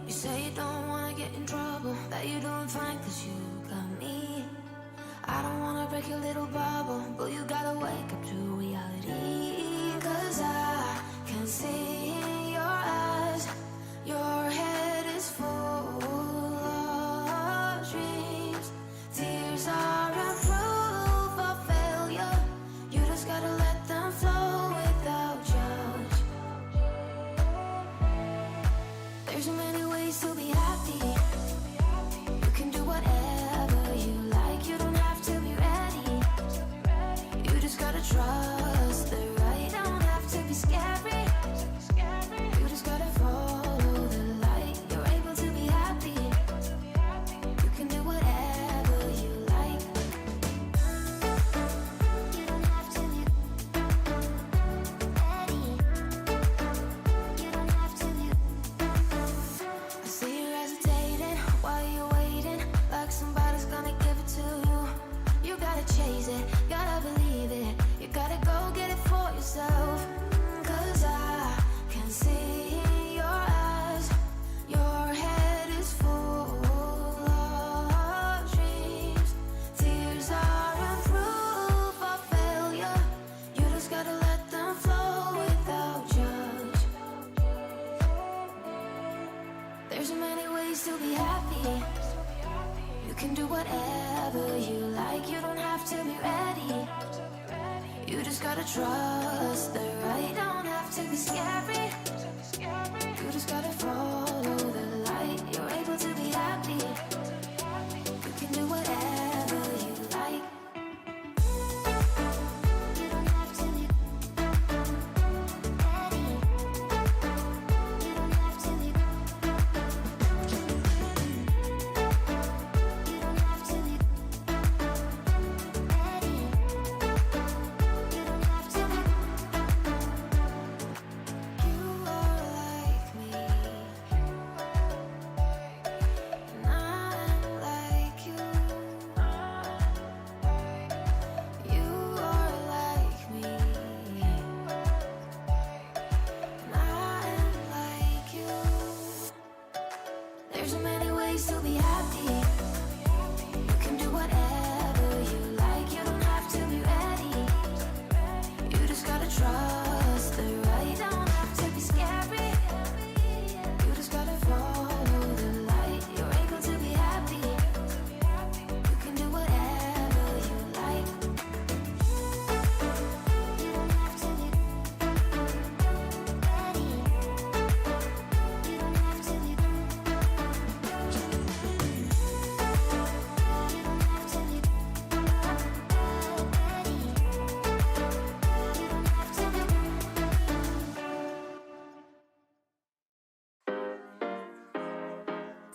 You say you don't wanna get in trouble, that you're doing fine cause you got me. I don't wanna break your little bubble, but you gotta wake up to reality. Cause I can see in your eyes, your head is full of dreams. Tears are a proof of failure, you just gotta let them flow without judge. There's so many ways to be happy. You can do whatever you like. You don't have to be ready. You just gotta trust the right. Don't have to be scary. You just gotta follow the light. You're able to be happy. You can do whatever you like. You don't have to be ready. You don't have to be. I see you hesitating while you're waiting, like somebody's gonna give it to you. You gotta chase it, gotta believe it. You gotta go get it for yourself. Cause I can see in your eyes, your head is full of dreams. Tears are a proof of failure, you just gotta let them flow without judge. There's so many ways to be happy. You can do whatever you like. You don't have to be ready. You just gotta trust the right. Don't have to be scary. You just gotta follow the light. You're able to be happy. You can do whatever you like. You don't have to be ready. You don't have to be. You don't have to be ready. You don't have to be. You are like me, and I'm like you. You are like me, and I'm like you. There's so many ways to be happy. You can do whatever you like. You don't have to be ready. You just gotta trust the right. Don't have to be scary. You just gotta follow the light. You're able to be happy. You can do whatever you like. You don't have to be ready. You don't have to be. You don't have to be ready. You don't have to be.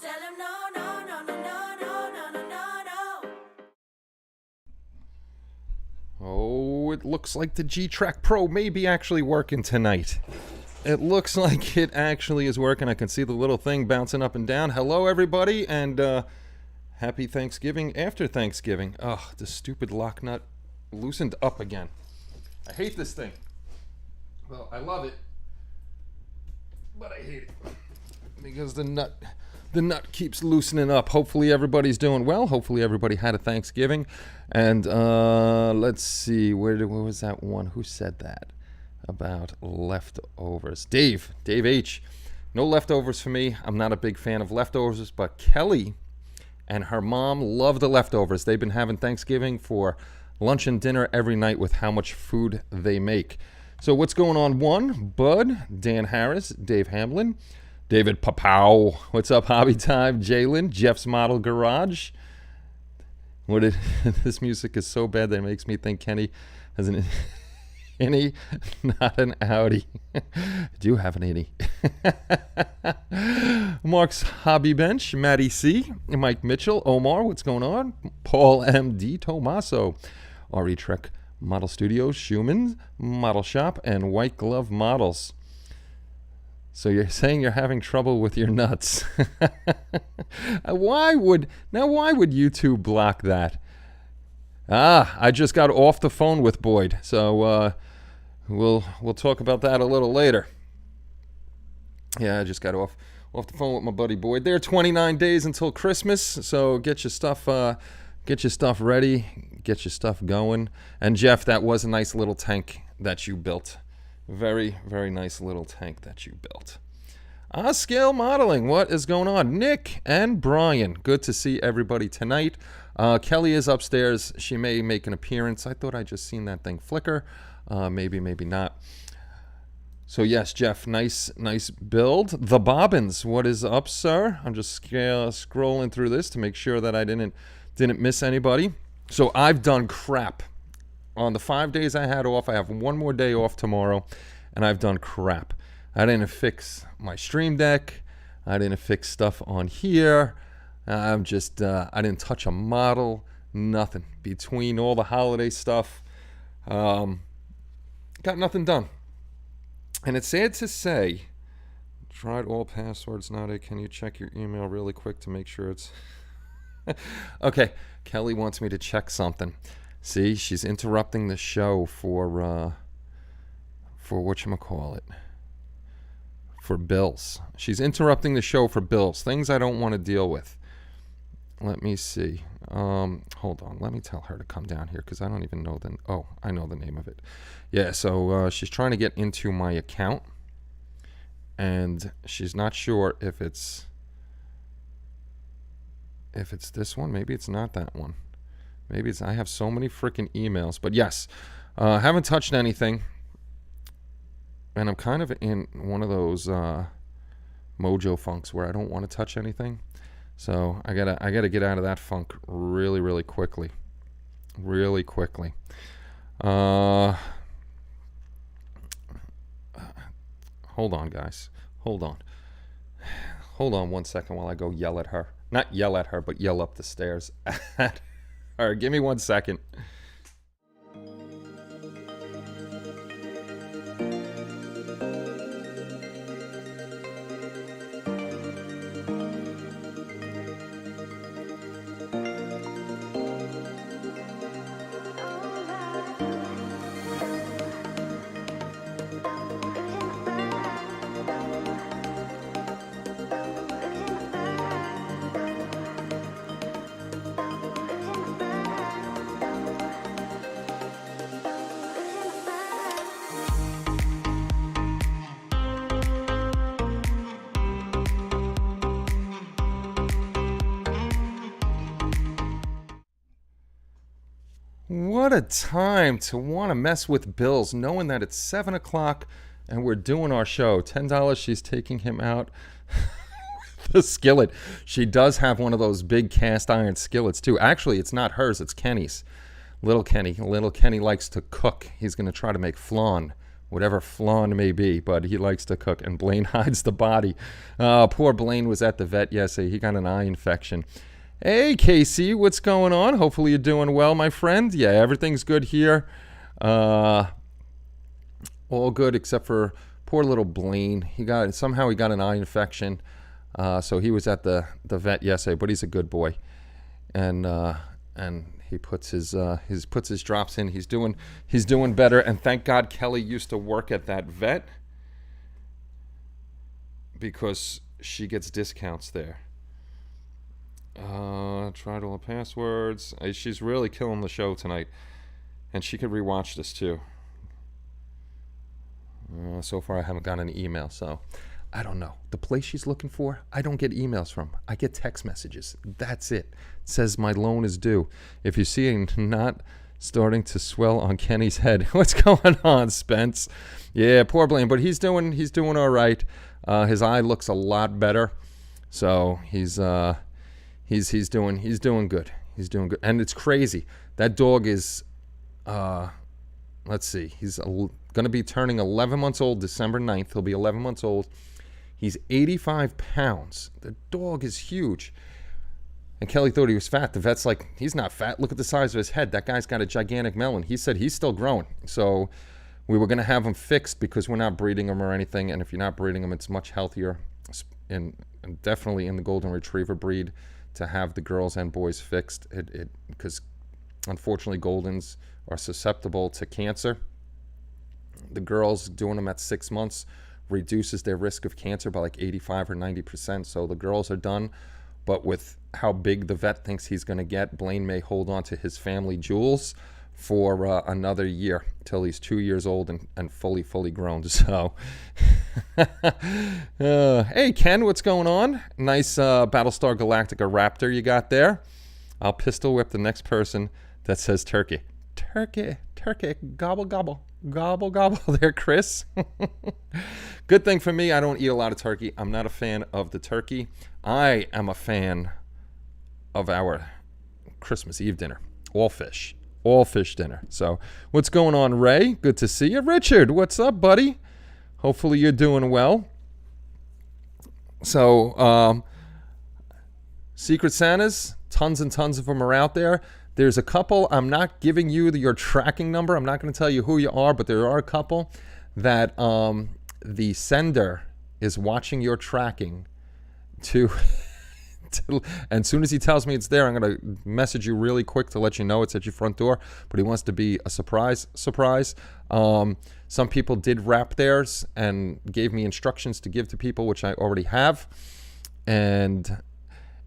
Tell him no, no, no, no, no, no, no, no, no, no. Oh, it looks like the G-Track Pro may be actually working tonight. It looks like it actually is working. I can see the little thing bouncing up and down. Hello, everybody, and happy Thanksgiving after Thanksgiving. Oh, the stupid lock nut loosened up again. I hate this thing. Well, I love it, but I hate it because the nut keeps loosening up. Hopefully everybody's doing well. Hopefully everybody had a Thanksgiving. And let's see, where was that one? Who said that about leftovers? Dave H. No leftovers for me. I'm not a big fan of leftovers, but Kelly and her mom love the leftovers. They've been having Thanksgiving for lunch and dinner every night with how much food they make. So what's going on? One, Bud, Dan Harris, Dave Hamlin, David Papow. What's up, Hobby Time? Jalen, Jeff's Model Garage. This music is so bad that it makes me think Kenny has an innie, not an Audi. I do have an innie. Mark's Hobby Bench, Maddie C, Mike Mitchell, Omar, what's going on? Paul M. D. Tomaso, RE Trek Model Studios, Schumann Model Shop, and White Glove Models. So you're saying you're having trouble with your nuts. Why would YouTube block that? I just got off the phone with Boyd, so we'll talk about that a little later. Yeah, I just got off the phone with my buddy Boyd. There, 29 days until Christmas, so get your stuff ready, get your stuff going. And Jeff, that was a nice little tank that you built. Very, very nice little tank that you built. Scale Modeling, what is going on? Nick and Brian, good to see everybody tonight. Kelly is upstairs. She may make an appearance. I thought I just seen that thing flicker. Maybe not. So yes, Jeff, nice build. The Bobbins, what is up, sir? I'm just scrolling through this to make sure that I didn't miss anybody. So I've done crap. On the 5 days I had off, I have one more day off tomorrow, and I've done crap. I didn't fix my Stream Deck. I didn't fix stuff on here. I didn't touch a model, nothing. Between all the holiday stuff, got nothing done. And it's sad to say, tried all passwords, Nade. Can you check your email really quick to make sure it's... Okay, Kelly wants me to check something. See, she's interrupting the show for whatchamacallit, for bills. She's interrupting the show for bills, things I don't want to deal with. Let me see. Hold on. Let me tell her to come down here because I don't even know the... Oh, I know the name of it. Yeah, so she's trying to get into my account, and she's not sure if it's this one. Maybe it's not that one. Maybe it's... I have so many freaking emails. But yes, haven't touched anything, and I'm kind of in one of those mojo funks where I don't want to touch anything. So I gotta get out of that funk really, really quickly. Really quickly. Hold on, guys. Hold on. Hold on 1 second while I go yell at her. Not yell at her, but yell up the stairs at her. Give me 1 second. What a time to want to mess with bills, knowing that it's 7 o'clock and we're doing our show. $10, she's taking him out. The skillet. She does have one of those big cast iron skillets too. Actually, it's not hers, it's Kenny's. Little Kenny likes to cook. He's going to try to make flan, whatever flan may be, but he likes to cook. And Blaine hides the body. Poor Blaine was at the vet yesterday. He got an eye infection. Hey, Casey, what's going on? Hopefully you're doing well, my friend. Yeah, everything's good here. All good except for poor little Blaine. Somehow he got an eye infection. So he was at the vet yesterday, but he's a good boy. And he puts his drops in. He's doing better. And thank God Kelly used to work at that vet because she gets discounts there. Tried all the passwords. She's really killing the show tonight, and she could rewatch this too. So far I haven't gotten an email, so I don't know. The place she's looking for, I don't get emails from. I get text messages. That's it. It says my loan is due. If you see a knot starting to swell on Kenny's head, what's going on, Spence? Yeah, poor Blaine, but he's doing all right. His eye looks a lot better, so he's doing good. He's doing good. And it's crazy. That dog is, let's see, he's going to be turning 11 months old December 9th. He'll be 11 months old. He's 85 pounds. The dog is huge. And Kelly thought he was fat. The vet's like, he's not fat. Look at the size of his head. That guy's got a gigantic melon. He said he's still growing. So we were going to have him fixed because we're not breeding him or anything. And if you're not breeding him, it's much healthier. And definitely in the Golden Retriever breed, to have the girls and boys fixed, because unfortunately Goldens are susceptible to cancer. The girls, doing them at 6 months, reduces their risk of cancer by like 85 or 90%. So the girls are done. But with how big the vet thinks he's going to get, Blaine may hold on to his family jewels for another year till he's 2 years old and fully grown. So, hey, Ken, what's going on? Nice Battlestar Galactica Raptor you got there. I'll pistol whip the next person that says turkey. Turkey, gobble, gobble, gobble, gobble there, Chris. Good thing for me, I don't eat a lot of turkey. I'm not a fan of the turkey. I am a fan of our Christmas Eve dinner. All fish dinner. So what's going on, Ray? Good to see you. Richard, what's up, buddy? Hopefully you're doing well. So Secret Santas, tons and tons of them are out there. There's a couple, I'm not giving you your tracking number. I'm not going to tell you who you are, but there are a couple that the sender is watching your tracking to and as soon as he tells me it's there, I'm going to message you really quick to let you know it's at your front door. But he wants to be a surprise. Some people did wrap theirs and gave me instructions to give to people, which I already have. And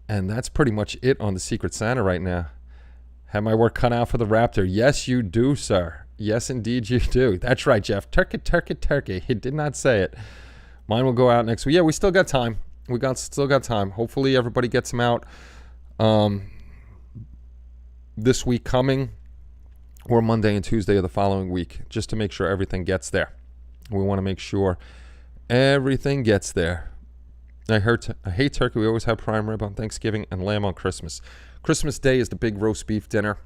that's pretty much it on the Secret Santa right now. Have my work cut out for the Raptor. Yes, you do, sir. Yes, indeed you do. That's right, Jeff. Turkey. He did not say it. Mine will go out next week. Yeah, we still got time. Still got time. Hopefully everybody gets them out this week coming, or Monday and Tuesday of the following week, just to make sure everything gets there. We want to make sure everything gets there. I hate turkey. We always have prime rib on Thanksgiving and lamb on Christmas. Christmas Day is the big roast beef dinner,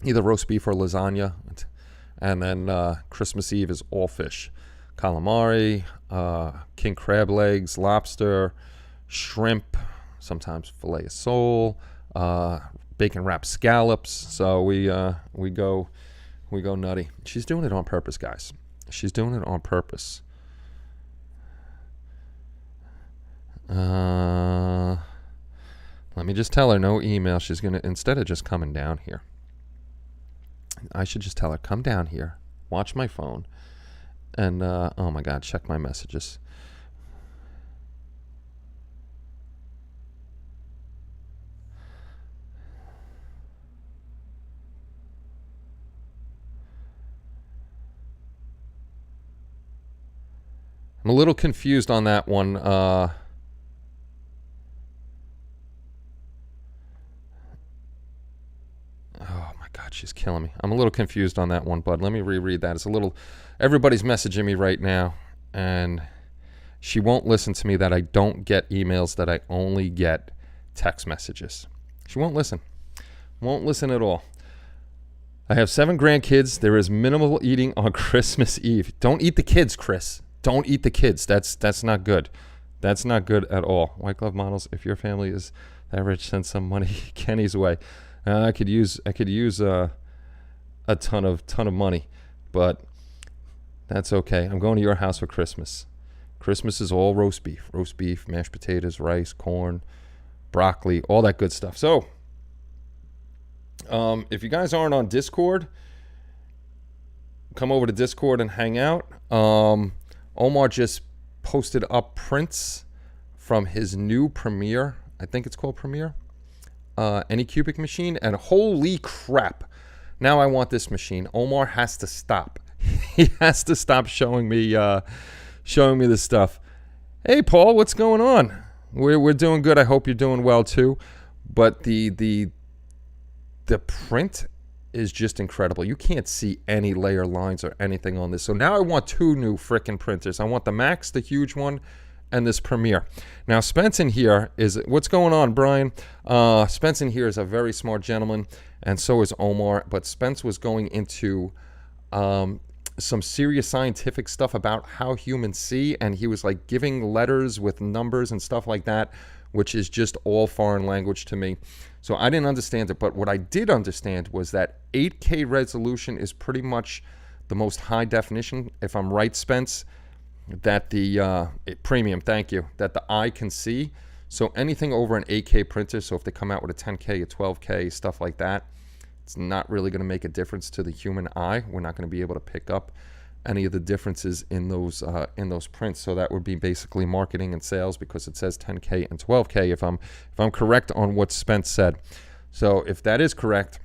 either roast beef or lasagna, and then Christmas Eve is all fish. Calamari, king crab legs, lobster, shrimp, sometimes filet of sole, bacon wrapped scallops. So we go nutty. She's doing it on purpose, guys. She's doing it on purpose. Let me just tell her no email. She's gonna, instead of just coming down here, I should just tell her, come down here, watch my phone. And, oh my God, check my messages. I'm a little confused on that one. Oh my God, she's killing me. I'm a little confused on that one, bud. Let me reread that. It's a little... Everybody's messaging me right now, and she won't listen to me that I don't get emails, that I only get text messages. She won't listen. Won't listen at all. I have 7 grandkids. There is minimal eating on Christmas Eve. Don't eat the kids, Chris. Don't eat the kids. That's not good. That's not good at all. White glove models, if your family is that rich, send some money Kenny's way. I could use a ton of money, but that's okay. I'm going to your house for Christmas. Christmas is all roast beef, mashed potatoes, rice, corn, broccoli, all that good stuff. So, if you guys aren't on Discord, come over to Discord and hang out. Omar just posted up prints from his new Premiere. I think it's called Premiere. Anycubic machine, and holy crap. Now I want this machine. Omar has to stop. He has to stop showing me this stuff. Hey, Paul, what's going on? We're doing good. I hope you're doing well too. But the print is just incredible. You can't see any layer lines or anything on this. So now I want 2 new frickin' printers. I want the Max, the huge one, and this Premiere. Now Spence in here is, what's going on, Brian? Spence in here is a very smart gentleman, and so is Omar. But Spence was going into some serious scientific stuff about how humans see, and he was like giving letters with numbers and stuff like that, which is just all foreign language to me. So I didn't understand it, but what I did understand was that 8K resolution is pretty much the most high definition, if I'm right, Spence, that the premium, thank you, that the eye can see. So anything over an 8K printer, so if they come out with a 10K, a 12K, stuff like that, it's not really going to make a difference to the human eye. We're not going to be able to pick up any of the differences in those prints. So that would be basically marketing and sales, because it says 10K and 12K if I'm correct on what Spence said. So if that is correct,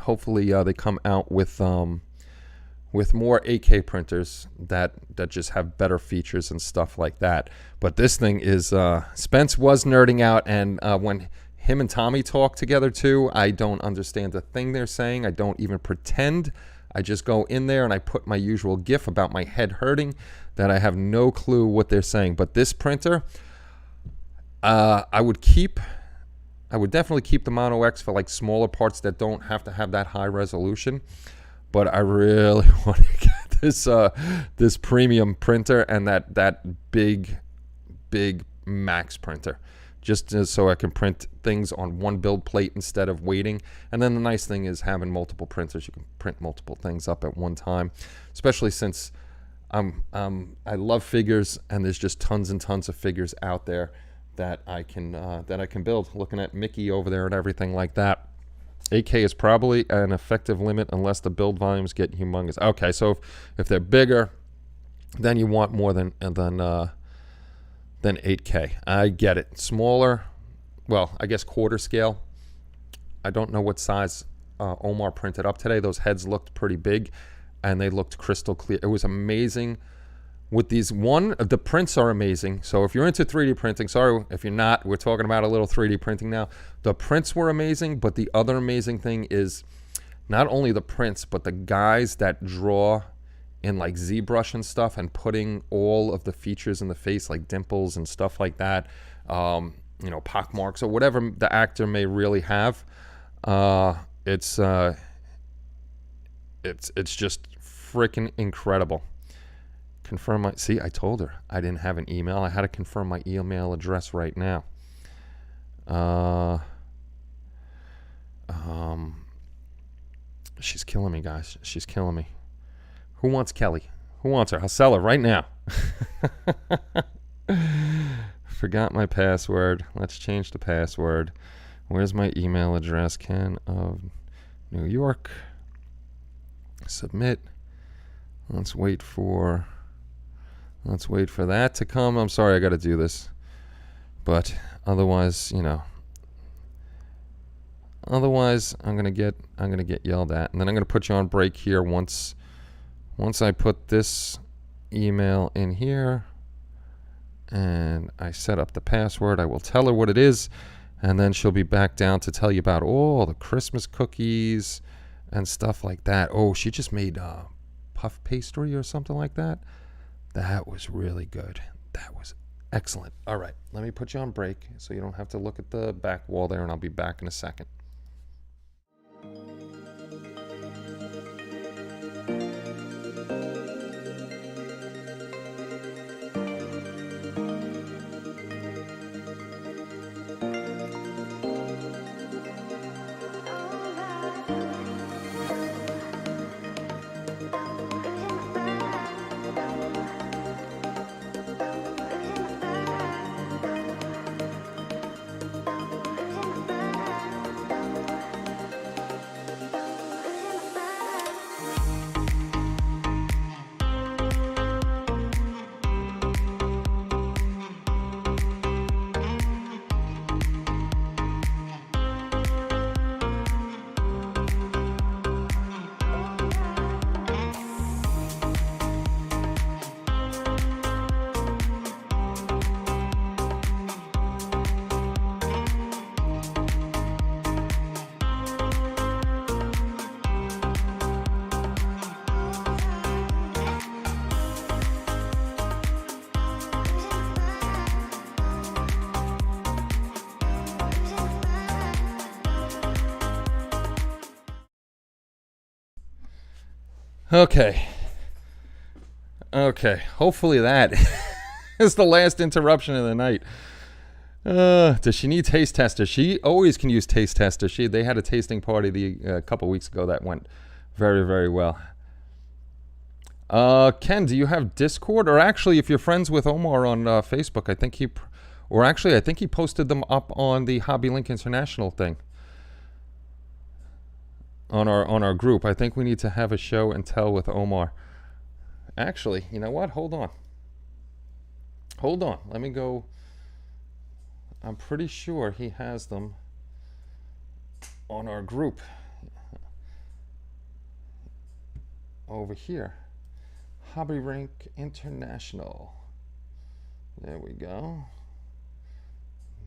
hopefully they come out with more 8K printers that just have better features and stuff like that. But this thing is, Spence was nerding out, and when him and Tommy talk together too, I don't understand a thing they're saying. I don't even pretend. I just go in there and I put my usual gif about my head hurting that I have no clue what they're saying. But this printer, I would definitely keep the Mono X for like smaller parts that don't have to have that high resolution. But I really want to get this premium printer and that big max printer, just so I can print things on one build plate instead of waiting. And then the nice thing is having multiple printers. You can print multiple things up at one time, especially since I love figures, and there's just tons and tons of figures out there that I can build. Looking at Mickey over there and everything like that. 8K is probably an effective limit unless the build volumes get humongous. Okay, so if they're bigger, then you want more than 8K. I get it. Smaller, well, I guess quarter scale. I don't know what size Omar printed up today. Those heads looked pretty big, and they looked crystal clear. It was amazing. With these, the prints are amazing. So if you're into 3D printing, sorry if you're not, we're talking about a little 3D printing now. The prints were amazing, but the other amazing thing is not only the prints, but the guys that draw in like ZBrush and stuff, and putting all of the features in the face, like dimples and stuff like that, you know, pock marks or whatever the actor may really have. It's just freaking incredible. Confirm my, see, I told her I didn't have an email. I had to confirm my email address right now. She's killing me, guys. She's killing me. Who wants Kelly? Who wants her? I'll sell her right now. Forgot my password. Let's change the password. Where's my email address? Ken of New York. Submit. Let's wait for that to come. I'm sorry I got to do this, but otherwise, you know, I'm gonna get yelled at, and then I'm gonna put you on break here once I put this email in here and I set up the password. I will tell her what it is, and then she'll be back down to tell you about all the Christmas cookies and stuff like that. Oh, she just made puff pastry or something like that. That was really good. That was excellent. All right, let me put you on break so you don't have to look at the back wall there, and I'll be back in a second. Okay. Hopefully that is the last interruption of the night. Does she need taste tester? She always can use taste tester. They had a tasting party a couple weeks ago that went very, very well. Ken, do you have Discord? Or actually, if you're friends with Omar on Facebook, I think he posted them up on the Hobby Link International thing. On our group. I think we need to have a show and tell with Omar. Actually, you know what? Hold on. Hold on. Let me go. I'm pretty sure he has them on our group over here. Hobby Rink International. There we go.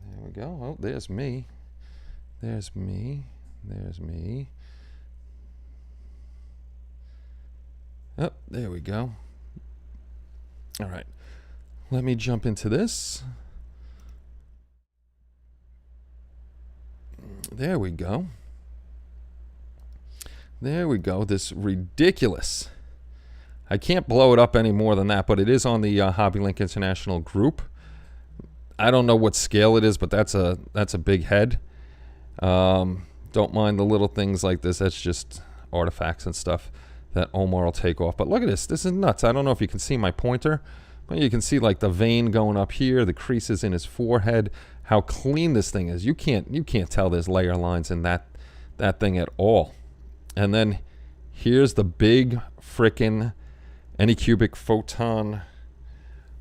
There we go. Oh, there's me. There's me. There's me. Oh, there we go. All right. Let me jump into this. There we go. There we go. This ridiculous. I can't blow it up any more than that, but it is on the Hobby Link International group. I don't know what scale it is, but that's a big head. Don't mind the little things like this. That's just artifacts and stuff that Omar will take off. But look at this. This is nuts. I don't know if you can see my pointer, but you can see like the vein going up here, the creases in his forehead, how clean this thing is. You can't tell there's layer lines in that thing at all. And then here's the big frickin' Anycubic Photon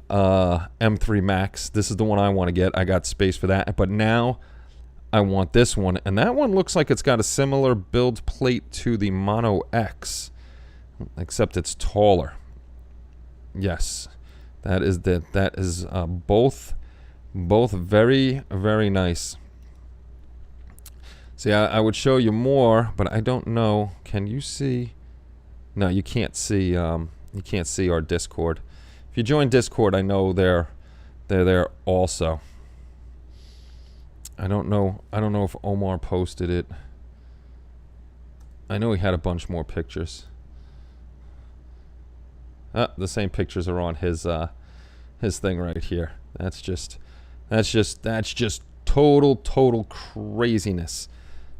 M3 Max. This is the one I want to get. I got space for that. But now I want this one. And that one looks like it's got a similar build plate to the Mono X, except it's taller. Yes, that is both very, very nice. See, I would show you more, but I don't know. Can you see? No, you can't see. You can't see our Discord. If you join Discord, I know they're there also. I don't know if Omar posted it. I know he had a bunch more pictures. The same pictures are on his thing right here. That's just total craziness.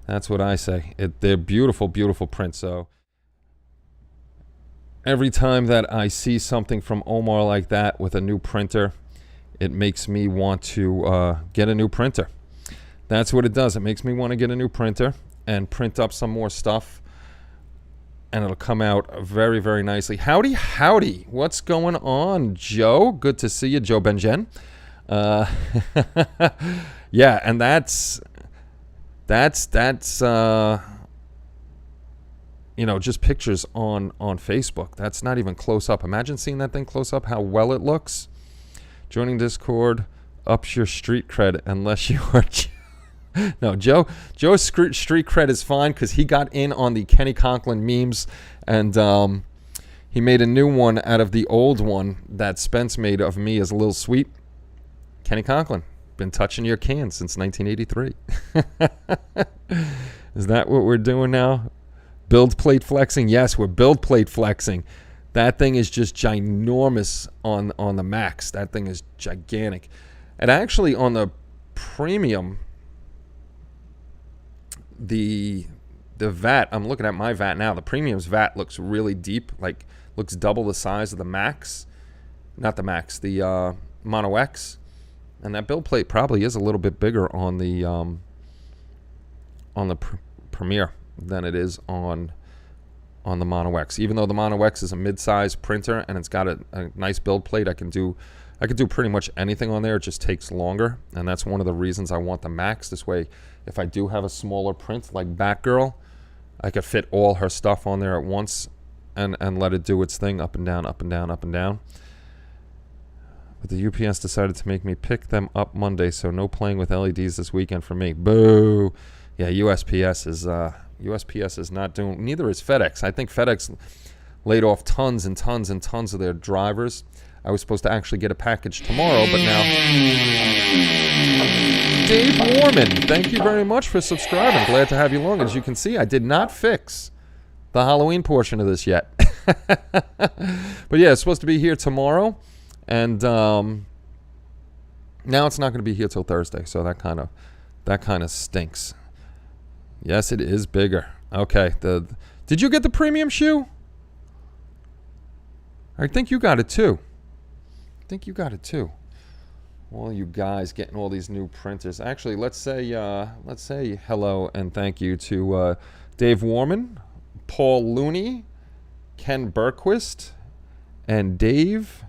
That's what I say. They're beautiful, beautiful prints. So every time that I see something from Omar like that with a new printer, it makes me want to get a new printer. That's what it does. It makes me want to get a new printer and print up some more stuff, and it'll come out very, very nicely. Howdy, howdy. What's going on, Joe? Good to see you, Joe Benjen. Yeah, and that's you know, just pictures on Facebook. That's not even close up. Imagine seeing that thing close up, how well it looks. Joining Discord ups your street cred unless you are... No, Joe's street cred is fine because he got in on the Kenny Conklin memes, and he made a new one out of the old one that Spence made of me as a little sweet. Kenny Conklin, been touching your can since 1983. Is that what we're doing now? Build plate flexing? Yes, we're build plate flexing. That thing is just ginormous on the Max. That thing is gigantic. And actually on the premium, the vat, I'm looking at my vat now, the premium's vat looks really deep, like looks double the size of the Max. Not the Max, the Mono X. And that build plate probably is a little bit bigger on the Premier than it is on the Mono X. Even though the Mono X is a mid-size printer and it's got a nice build plate, I could do pretty much anything on there. It just takes longer, and that's one of the reasons I want the Max. This way, if I do have a smaller print like Batgirl, I could fit all her stuff on there at once and let it do its thing, up and down, up and down, up and down. But the UPS decided to make me pick them up Monday, so no playing with LEDs this weekend for me. Boo! Yeah, USPS is not doing. Neither is FedEx. I think FedEx laid off tons and tons and tons of their drivers. I was supposed to actually get a package tomorrow, but now... Dave Warman, thank you very much for subscribing. Glad to have you along. As you can see, I did not fix the Halloween portion of this yet. But yeah, it's supposed to be here tomorrow, and now it's not going to be here till Thursday, so that kind of stinks. Yes, it is bigger. Okay, did you get the premium shoe? I think you got it too. All you guys getting all these new printers. Actually, let's say hello and thank you to Dave Warman, Paul Looney, Ken Berquist, And Dave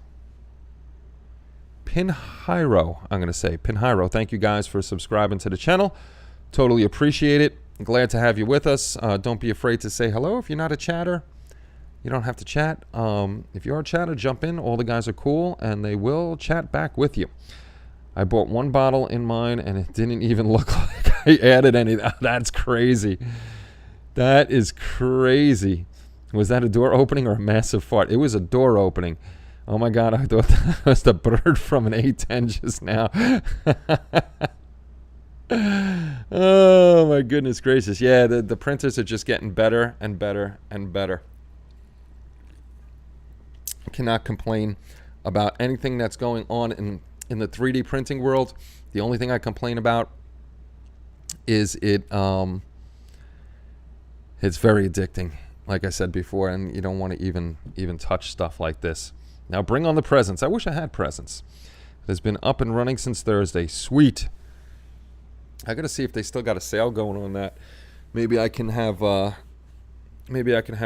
Pinheiro, I'm going to say. Pinheiro, thank you guys for subscribing to the channel. Totally appreciate it. Glad to have you with us. Don't be afraid to say hello if you're not a chatter. You don't have to chat. If you're a chatter, jump in. All the guys are cool, and they will chat back with you. I bought one bottle in mine, and it didn't even look like I added any. That's crazy. That is crazy. Was that a door opening or a massive fart? It was a door opening. Oh, my God. I thought that was the bird from an A10 just now. Oh, my goodness gracious. Yeah, the printers are just getting better and better and better. Cannot complain about anything that's going on in the 3D printing world. The only thing I complain about is it's very addicting, like I said before, and you don't want to even touch stuff like this. Now bring on the presents. I wish I had presents. It has been up and running since Thursday. Sweet. I gotta see if they still got a sale going on that. Maybe I can have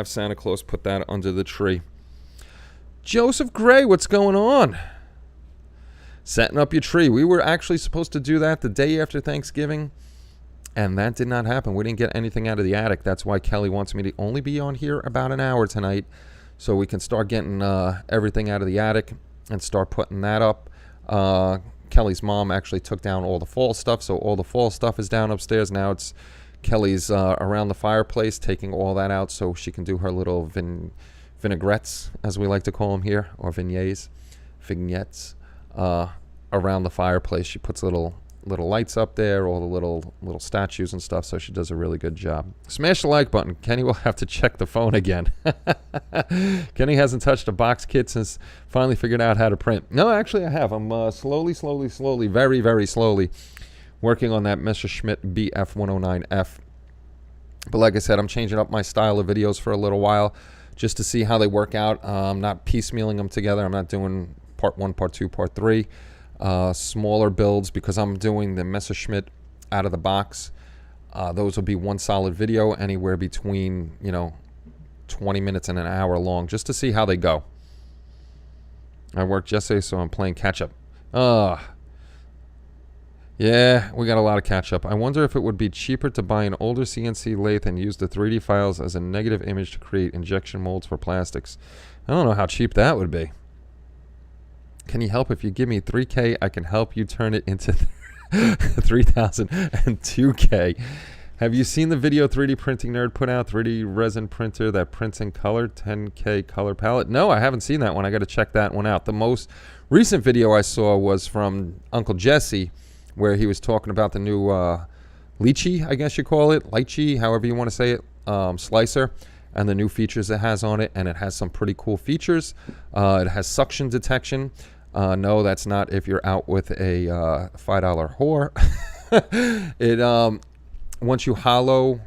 Santa Claus put that under the tree. Joseph Gray, what's going on? Setting up your tree. We were actually supposed to do that the day after Thanksgiving, and that did not happen. We didn't get anything out of the attic. That's why Kelly wants me to only be on here about an hour tonight, so we can start getting everything out of the attic and start putting that up. Kelly's mom actually took down all the fall stuff, so all the fall stuff is down upstairs. Now it's Kelly's around the fireplace, taking all that out so she can do her little vinaigrettes, as we like to call them here, or vignettes, around the fireplace. She puts little lights up there, all the little statues and stuff, so she does a really good job. Smash the like button. Kenny will have to check the phone again. Kenny hasn't touched a box kit since finally figured out how to print. No, actually I have. I'm slowly, very, very slowly working on that Messerschmitt BF109F. But like I said, I'm changing up my style of videos for a little while just to see how they work out. I'm not piecemealing them together. I'm not doing part 1, part 2, part 3. Smaller builds because I'm doing the Messerschmitt out of the box. Those will be one solid video, anywhere between 20 minutes and an hour long, just to see how they go. I worked yesterday, so I'm playing catch up. Yeah, we got a lot of catch up. I wonder if it would be cheaper to buy an older CNC lathe and use the 3D files as a negative image to create injection molds for plastics. I don't know how cheap that would be. Can you help? If you give me 3K, I can help you turn it into 3,000 and 2K. Have you seen the video 3D Printing Nerd put out? 3D resin printer that prints in color, 10K color palette? No, I haven't seen that one. I got to check that one out. The most recent video I saw was from Uncle Jesse, where he was talking about the new lychee, I guess you call it, lychee, however you want to say it, slicer, and the new features it has on it, and it has some pretty cool features. It has suction detection. No, that's not if you're out with a $5 whore. It once you hollow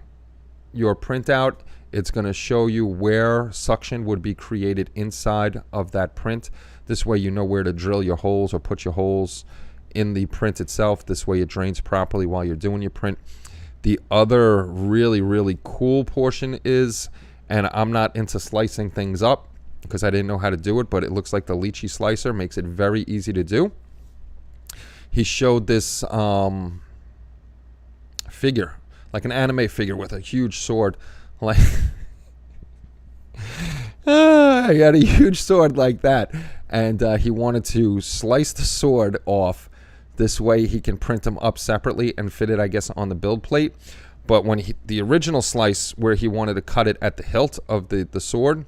your printout, it's going to show you where suction would be created inside of that print. This way you know where to drill your holes or put your holes in the print itself. This way it drains properly while you're doing your print. The other really, really cool portion is, and I'm not into slicing things up because I didn't know how to do it, but it looks like the lychee slicer makes it very easy to do. He showed this figure, like an anime figure with a huge sword. Like, he had a huge sword like that, and he wanted to slice the sword off. This way he can print them up separately and fit it, I guess, on the build plate. But when the original slice, where he wanted to cut it at the hilt of the sword,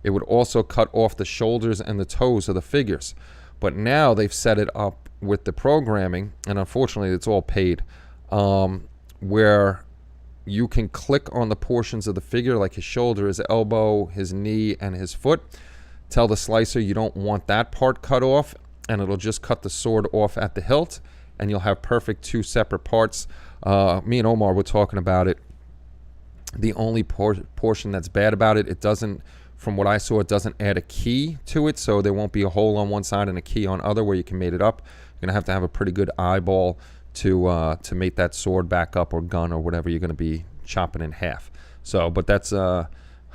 it would also cut off the shoulders and the toes of the figures. But now they've set it up with the programming, and unfortunately it's all paid, where you can click on the portions of the figure, like his shoulder, his elbow, his knee, and his foot. Tell the slicer you don't want that part cut off, and it'll just cut the sword off at the hilt, and you'll have perfect 2 separate parts. Me and Omar were talking about it. The only portion that's bad about it, it doesn't, from what I saw, it doesn't add a key to it, so there won't be a hole on one side and a key on other where you can mate it up. You're gonna have a pretty good eyeball to mate that sword back up, or gun, or whatever you're gonna be chopping in half. So, but that's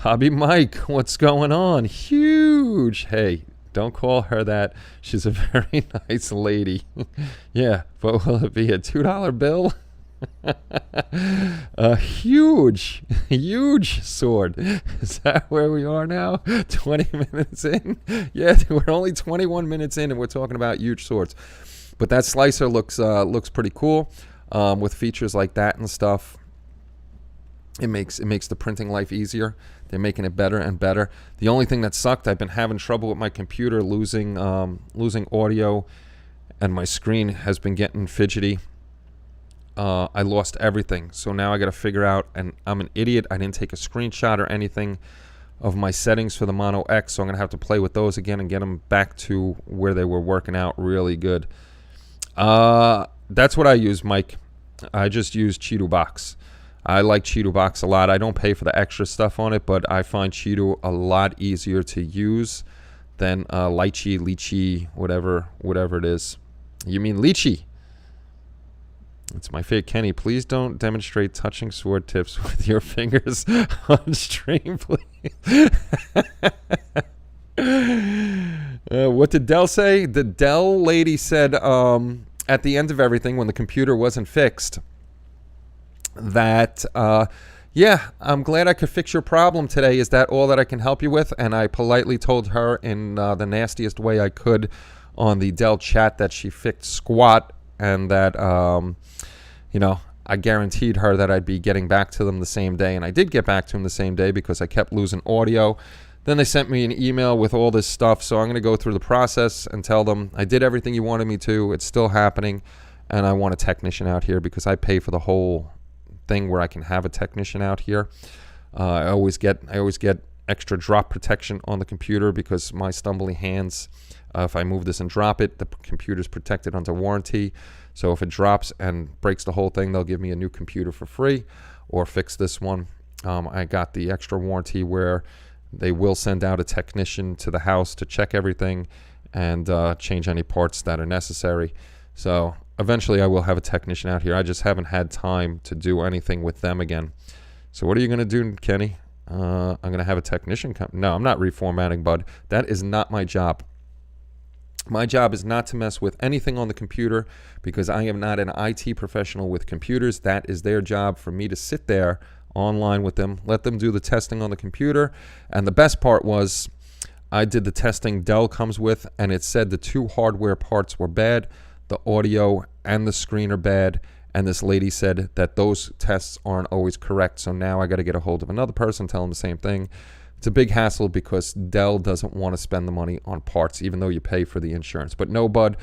Hobby Mike, what's going on? Huge. Hey, don't call her that. She's a very nice lady. Yeah, but will it be a $2 bill? A huge, huge sword. Is that where we are now? 20 minutes in? Yeah, we're only 21 minutes in and we're talking about huge swords. But that slicer looks pretty cool with features like that and stuff. It makes the printing life easier. They're making it better and better. The only thing that sucked, I've been having trouble with my computer, losing audio, and my screen has been getting fidgety. I lost everything, so now I got to figure out, and I'm an idiot, I didn't take a screenshot or anything of my settings for the Mono X, so I'm going to have to play with those again and get them back to where they were working out really good. That's what I use, Mike. I just use Cheeto Box. I like Cheeto Box a lot. I don't pay for the extra stuff on it, but I find Cheeto a lot easier to use than Lychee, whatever it is. You mean Lychee? It's my favorite. Kenny, please don't demonstrate touching sword tips with your fingers on stream, please. What did Dell say? The Dell lady said at the end of everything, when the computer wasn't fixed, that, yeah, I'm glad I could fix your problem today. Is that all that I can help you with? And I politely told her in the nastiest way I could on the Dell chat that she fixed squat, and that, you know, I guaranteed her that I'd be getting back to them the same day. And I did get back to them the same day because I kept losing audio. Then they sent me an email with all this stuff. So I'm going to go through the process and tell them I did everything you wanted me to. It's still happening. And I want a technician out here because I pay for the whole thing where I can have a technician out here. I always get extra drop protection on the computer because my stumbly hands, if I move this and drop it, the computer's protected under warranty. So if it drops and breaks the whole thing, they'll give me a new computer for free or fix this one. I got the extra warranty where they will send out a technician to the house to check everything and change any parts that are necessary. So eventually I will have a technician out here. I just haven't had time to do anything with them again. So what are you going to do, Kenny? I'm going to have a technician come. No, I'm not reformatting, bud. That is not my job. My job is not to mess with anything on the computer because I am not an IT professional with computers. That is their job, for me to sit there online with them, let them do the testing on the computer. And the best part was I did the testing Dell comes with, and it said the two hardware parts were bad. The audio and the screen are bad. And this lady said that those tests aren't always correct. So now I got to get a hold of another person, tell them the same thing. It's a big hassle because Dell doesn't want to spend the money on parts, even though you pay for the insurance. But no, bud,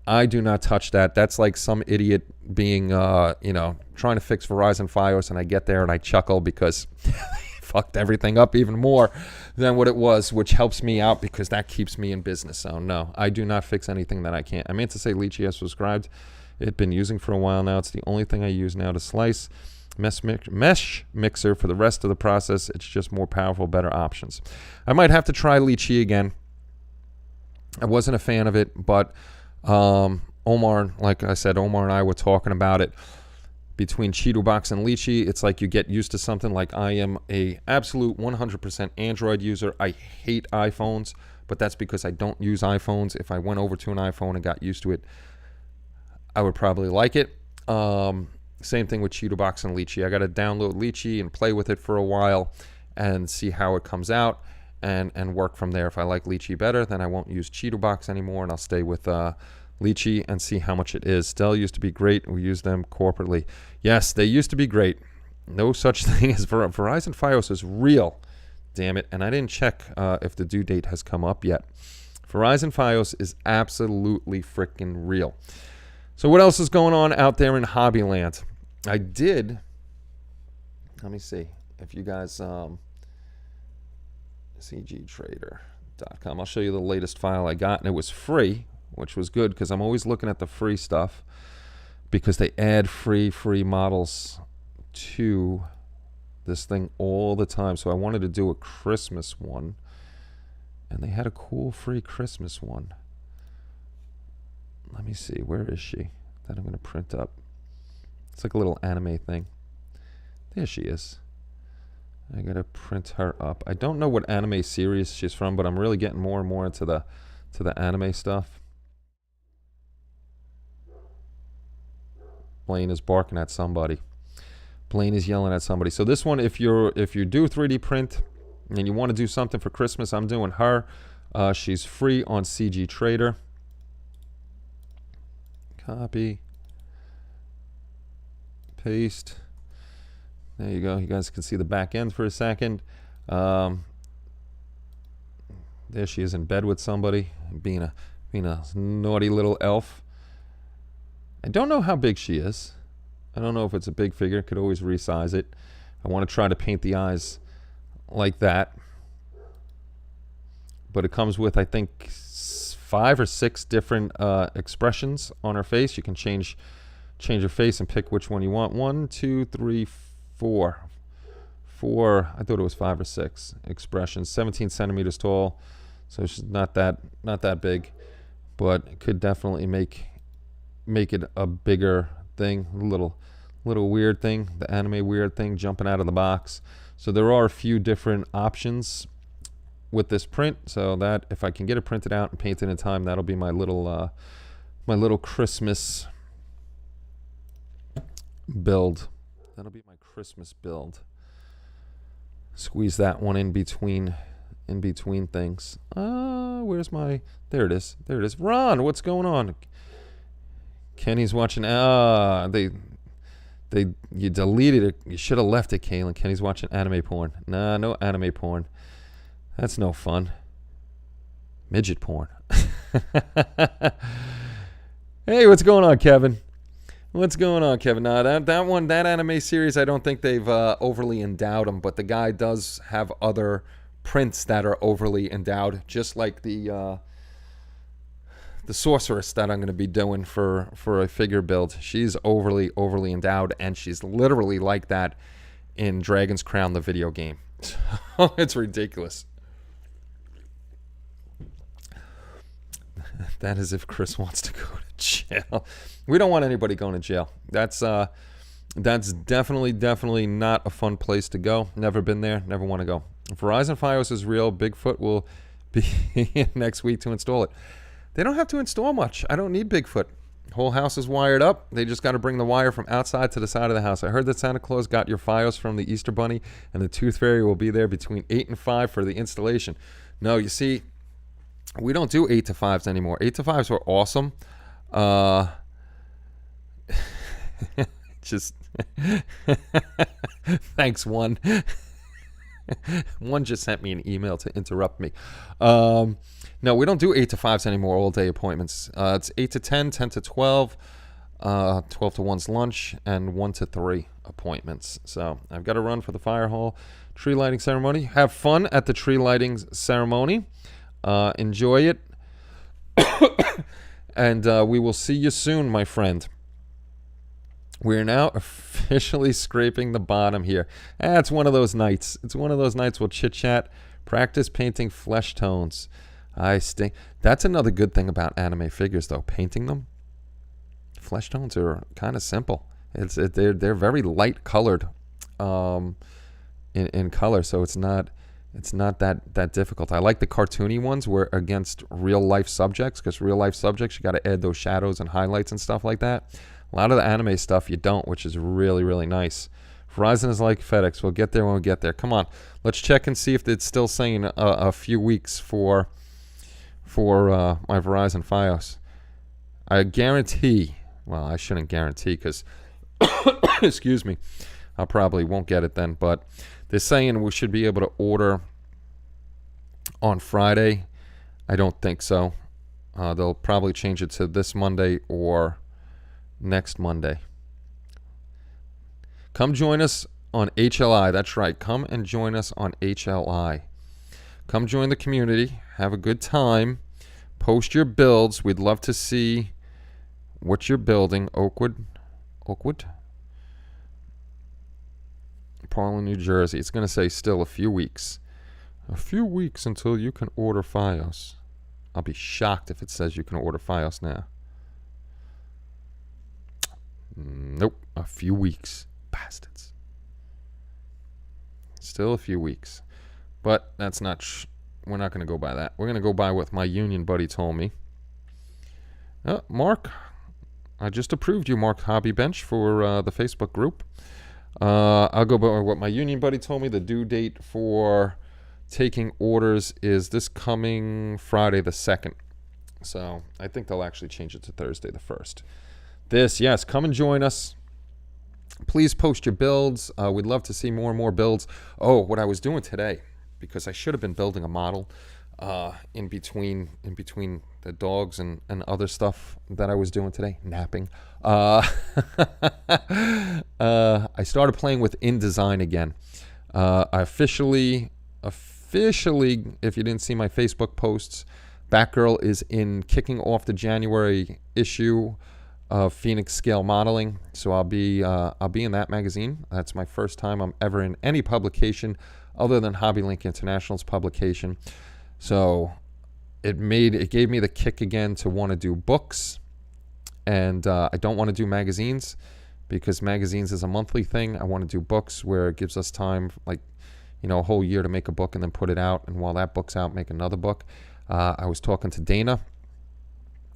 I do not touch that. That's like some idiot being, trying to fix Verizon Fios, and I get there and I chuckle because they fucked everything up even more than what it was, which helps me out because that keeps me in business. So no, I do not fix anything that I can't. I meant to say Lychee has subscribed. It's been using for a while now. It's the only thing I use now to slice. Mesh mixer for the rest of the process. It's just more powerful, better options. I might have to try Lychee again. I wasn't a fan of it, but Omar, like I said, Omar and I were talking about it. Between Cheeto Box and Lychee, it's like you get used to something. Like I am a absolute 100% Android user. I hate iPhones, but that's because I don't use iPhones. If I went over to an iPhone and got used to it, I would probably like it. Same thing with Cheeto Box and Lychee. I got to download Lychee and play with it for a while and see how it comes out and work from there. If I like Lychee better, then I won't use Cheeto Box anymore, and I'll stay with Lychee and see how much it is. Dell used to be great. We use them corporately. Yes, they used to be great. No such thing as Verizon Fios is real. Damn it. And I didn't check if the due date has come up yet. Verizon Fios is absolutely freaking real. So what else is going on out there in Hobbyland? I did, let me see if you guys, cgtrader.com, I'll show you the latest file I got, and it was free, which was good because I'm always looking at the free stuff because they add free models to this thing all the time. So I wanted to do a Christmas one, and they had a cool free Christmas one. Let me see, where is she? That I'm going to print up. It's like a little anime thing. There she is. I gotta print her up. I don't know what anime series she's from, but I'm really getting more and more into the anime stuff. Blaine is barking at somebody. Blaine is yelling at somebody. So this one, if you do 3D print and you want to do something for Christmas, I'm doing her. She's free on CG Trader. Copy. Paste. There you go. You guys can see the back end for a second. There she is in bed with somebody, being a naughty little elf. I don't know how big she is. I don't know if it's a big figure. Could always resize it. I want to try to paint the eyes like that. But it comes with, I think, 5 or 6 different expressions on her face. You can change her face and pick which one you want. 1, 2, 3, 4. I thought it was 5 or 6 expressions. 17 centimeters tall, so she's not that big, but it could definitely make it a bigger thing. A little weird thing, the anime weird thing jumping out of the box. So there are a few different options with this print, so that if I can get it printed out and painted in time, that'll be my little Christmas build. That'll be my Christmas build. Squeeze that one in between things. Where's my? There it is. Ron, what's going on? Kenny's watching. You deleted it. You should have left it, Kaylin. Kenny's watching anime porn. Nah, no anime porn. That's no fun. Midget porn. Hey, what's going on, Kevin? What's going on, Kevin? Nah, that anime series, I don't think they've overly endowed him, but the guy does have other prints that are overly endowed, just like the sorceress that I'm going to be doing for a figure build. She's overly endowed, and she's literally like that in Dragon's Crown, the video game. It's ridiculous. That is if Chris wants to go to jail. We don't want anybody going to jail. That's definitely not a fun place to go. Never been there. Never want to go. Verizon Fios is real. Bigfoot will be in next week to install it. They don't have to install much. I don't need Bigfoot. Whole house is wired up. They just got to bring the wire from outside to the side of the house. I heard that Santa Claus got your Fios from the Easter Bunny, and the Tooth Fairy will be there between 8 and 5 for the installation. No, you see, we don't do 8 to 5s anymore. 8 to 5s were awesome. Just thanks, one. One just sent me an email to interrupt me. No, we don't do 8 to 5s anymore, all day appointments. It's 8 to 10, 10 to 12, 12 to 1's lunch, and 1 to 3 appointments. So I've got to run for the fire hall tree lighting ceremony. Have fun at the tree lighting ceremony. Enjoy it. And we will see you soon, my friend. We're now officially scraping the bottom here. It's one of those nights. It's one of those nights we'll chit-chat, practice painting flesh tones. I stink. That's another good thing about anime figures, though. Painting them, flesh tones are kind of simple. They're very light colored in color, so it's not that difficult. I like the cartoony ones where against real life subjects, because real life subjects you got to add those shadows and highlights and stuff like that. A lot of the anime stuff you don't, which is really, really nice. Verizon is like FedEx. We'll get there when we get there. Come on, let's check and see if it's still saying a few weeks for my Verizon Fios. I guarantee. Well, I shouldn't guarantee because, excuse me, I probably won't get it then. But they're saying we should be able to order on Friday. I don't think so. They'll probably change it to this Monday or next Monday. Come join us on HLI. That's right. Come and join us on HLI. Come join the community. Have a good time. Post your builds. We'd love to see what you're building. Oakwood? Parlin, New Jersey. It's going to say still a few weeks. A few weeks until you can order Fios. I'll be shocked if it says you can order Fios now. Nope. A few weeks. Bastards. Still a few weeks. But that's not... we're not going to go by that. We're going to go by what my union buddy told me. Mark, I just approved you, Mark Hobby Bench, for the Facebook group. I'll go by what my union buddy told me. The due date for taking orders is this coming Friday the 2nd. So I think they'll actually change it to Thursday the 1st. Yes, come and join us. Please post your builds. We'd love to see more and more builds. Oh, what I was doing today, because I should have been building a model in between the dogs and other stuff that I was doing today, napping. I started playing with InDesign again. I officially, if you didn't see my Facebook posts, Batgirl is kicking off the January issue of Phoenix Scale Modeling. So I'll be in that magazine. That's my first time I'm ever in any publication other than Hobby Link International's publication. So it gave me the kick again to want to do books, and I don't want to do magazines because magazines is a monthly thing. I want to do books where it gives us time, like, a whole year to make a book and then put it out, and while that book's out, make another book. I was talking to Dana.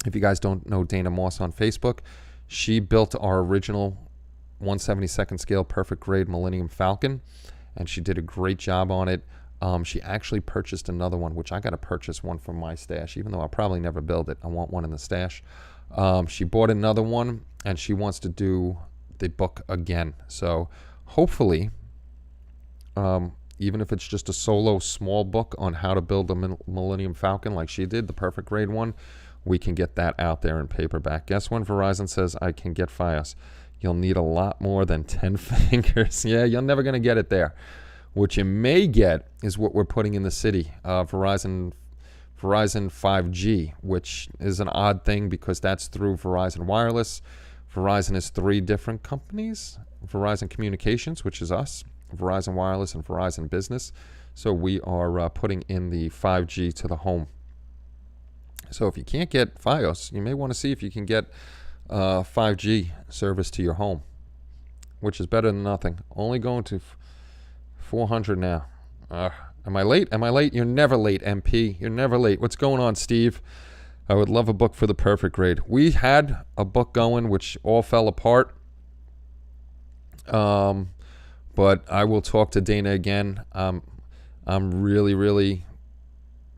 If you guys don't know Dana Moss on Facebook, she built our original 1/72 scale perfect grade Millennium Falcon, and she did a great job on it. She actually purchased another one, which I got to purchase one from my stash, even though I'll probably never build it. I want one in the stash. She bought another one, and she wants to do the book again. So hopefully, even if it's just a solo small book on how to build a Millennium Falcon like she did, the perfect grade one, we can get that out there in paperback. Guess when Verizon says I can get Fios? You'll need a lot more than 10 fingers. Yeah, you're never going to get it there. What you may get is what we're putting in the city, Verizon 5G, which is an odd thing because that's through Verizon Wireless. Verizon is 3 different companies. Verizon Communications, which is us, Verizon Wireless, and Verizon Business. So we are putting in the 5G to the home. So if you can't get Fios, you may want to see if you can get 5G service to your home, which is better than nothing. Only going to 400 now. Am I late? Am I late? You're never late, MP. You're never late. What's going on, Steve? I would love a book for the perfect grade. We had a book going, which all fell apart. But I will talk to Dana again. I'm really, really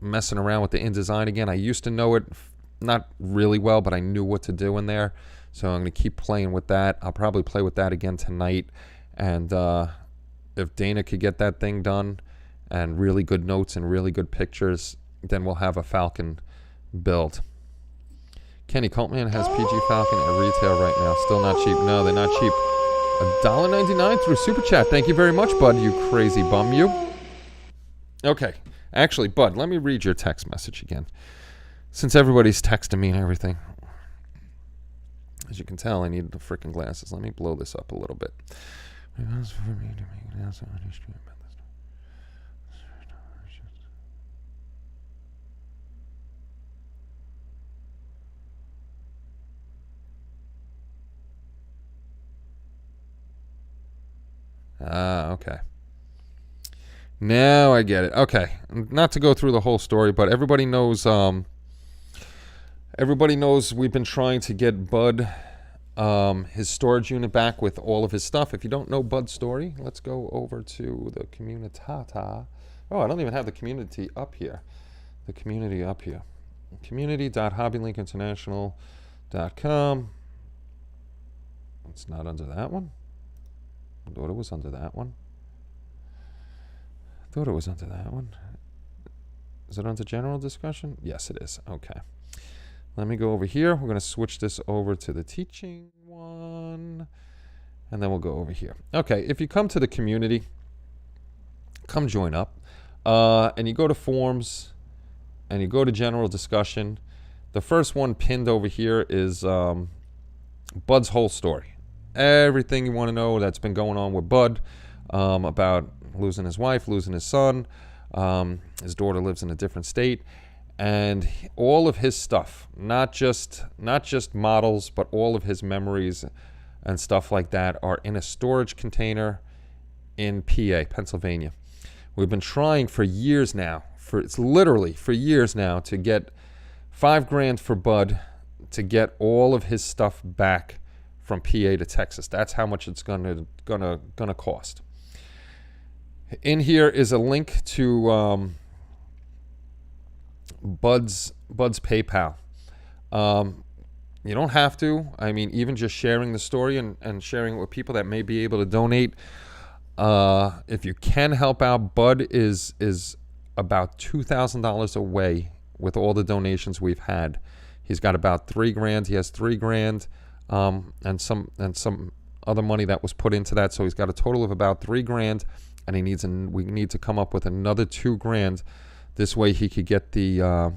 messing around with the InDesign again. I used to know it not really well, but I knew what to do in there. So I'm going to keep playing with that. I'll probably play with that again tonight. And if Dana could get that thing done and really good notes and really good pictures, then we'll have a Falcon build. Kenny Coltman has PG Falcon at retail right now. Still not cheap. No, they're not cheap. $1.99 through Super Chat. Thank you very much, Bud, you crazy bum, you. Okay. Actually, Bud, let me read your text message again. Since everybody's texting me and everything. As you can tell, I need the freaking glasses. Let me blow this up a little bit. Okay. Now I get it. Okay. Not to go through the whole story, but everybody knows we've been trying to get Bud his storage unit back with all of his stuff. If you don't know Bud's story, let's go over to the Communitata. Oh, I don't even have the community up here. The community up here. Community.hobbylinkinternational.com. It's not under that one. I thought it was under that one. Is it under general discussion? Yes, it is. Okay. Let me go over here. We're going to switch this over to the teaching one. And then we'll go over here. Okay, if you come to the community, come join up. And you go to forums, and you go to general discussion. The first one pinned over here is Bud's whole story. Everything you want to know that's been going on with Bud, about losing his wife, losing his son. His daughter lives in a different state. And all of his stuff, not just models, but all of his memories and stuff like that are in a storage container in PA, Pennsylvania. We've been trying for years now, it's literally for years now, to get $5,000 for Bud to get all of his stuff back from PA to Texas. That's how much it's gonna cost. In here is a link to Bud's PayPal. You don't have to. I mean, even just sharing the story and sharing it with people that may be able to donate. If you can help out, Bud is about $2,000 away with all the donations we've had. He's got about $3,000. He has $3,000 and some other money that was put into that. So he's got a total of about $3,000, and we need to come up with another $2,000. This way he could get the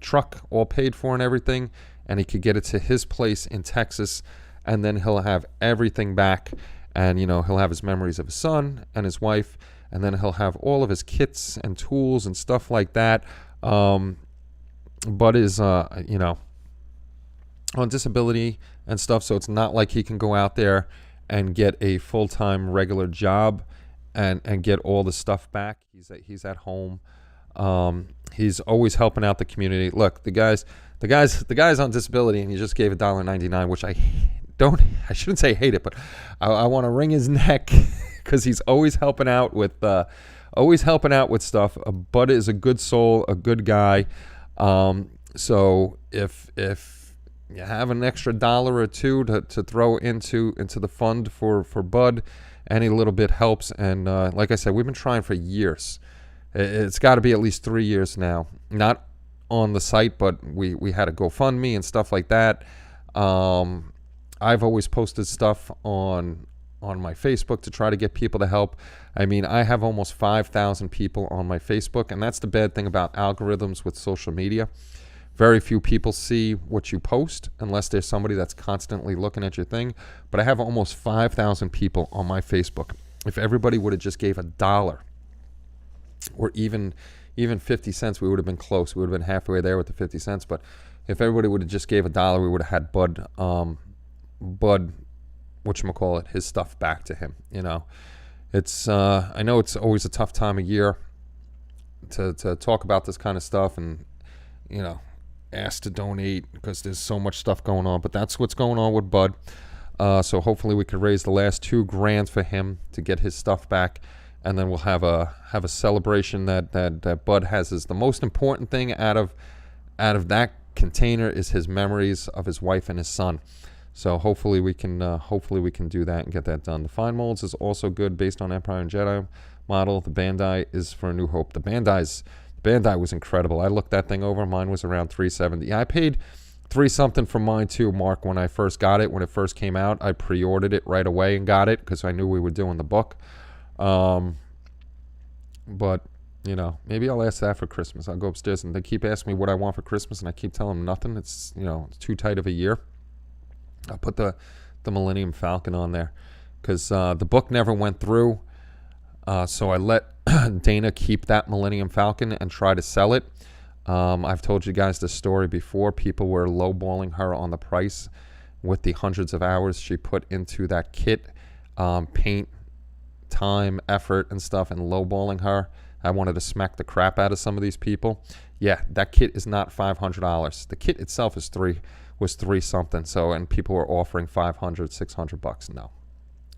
truck all paid for and everything, and he could get it to his place in Texas, and then he'll have everything back, and he'll have his memories of his son and his wife, and then he'll have all of his kits and tools and stuff like that. Bud is on disability and stuff, so it's not like he can go out there and get a full-time regular job and get all the stuff back. He's at home. He's always helping out the community. Look, the guy's on disability, and he just gave $1.99, which I shouldn't say hate it, but I want to wring his neck because he's always helping out with stuff. Bud is a good soul, a good guy. So if you have an extra $1 or $2 to throw into the fund for Bud, any little bit helps. And like I said, we've been trying for years. It's got to be at least 3 years now. Not on the site, but we had a GoFundMe and stuff like that. I've always posted stuff on my Facebook to try to get people to help. I mean, I have almost 5,000 people on my Facebook, and that's the bad thing about algorithms with social media. Very few people see what you post unless there's somebody that's constantly looking at your thing. But I have almost 5,000 people on my Facebook. If everybody would have just gave $1 or even 50 cents, we would have been close. We would have been halfway there with the 50 cents. But if everybody would have just gave $1, we would have had Bud, whatchamacallit, his stuff back to him. It's I know it's always a tough time of year to talk about this kind of stuff and ask to donate because there's so much stuff going on. But that's what's going on with Bud. So hopefully we could raise the last $2,000 for him to get his stuff back, and then we'll have a celebration that Bud has. Is the most important thing out of that container is his memories of his wife and his son. So hopefully we can do that and get that done. The fine molds is also good based on Empire and Jedi model. The Bandai is for A New Hope. The Bandai was incredible. I looked that thing over. Mine was around $370. I paid $3 something for mine too, Mark, when I first got it. When it first came out, I pre-ordered it right away and got it because I knew we were doing the book. But maybe I'll ask that for Christmas. I'll go upstairs, and they keep asking me what I want for Christmas, and I keep telling them nothing. It's it's too tight of a year. I'll put the Millennium Falcon on there because the book never went through. So I let Dana keep that Millennium Falcon and try to sell it. I've told you guys this story before. People were lowballing her on the price with the hundreds of hours she put into that kit, paint, time, effort, and stuff, and lowballing her. I wanted to smack the crap out of some of these people. Yeah, that kit is not $500. The kit itself was $3 something. So, and people were offering $500, $600.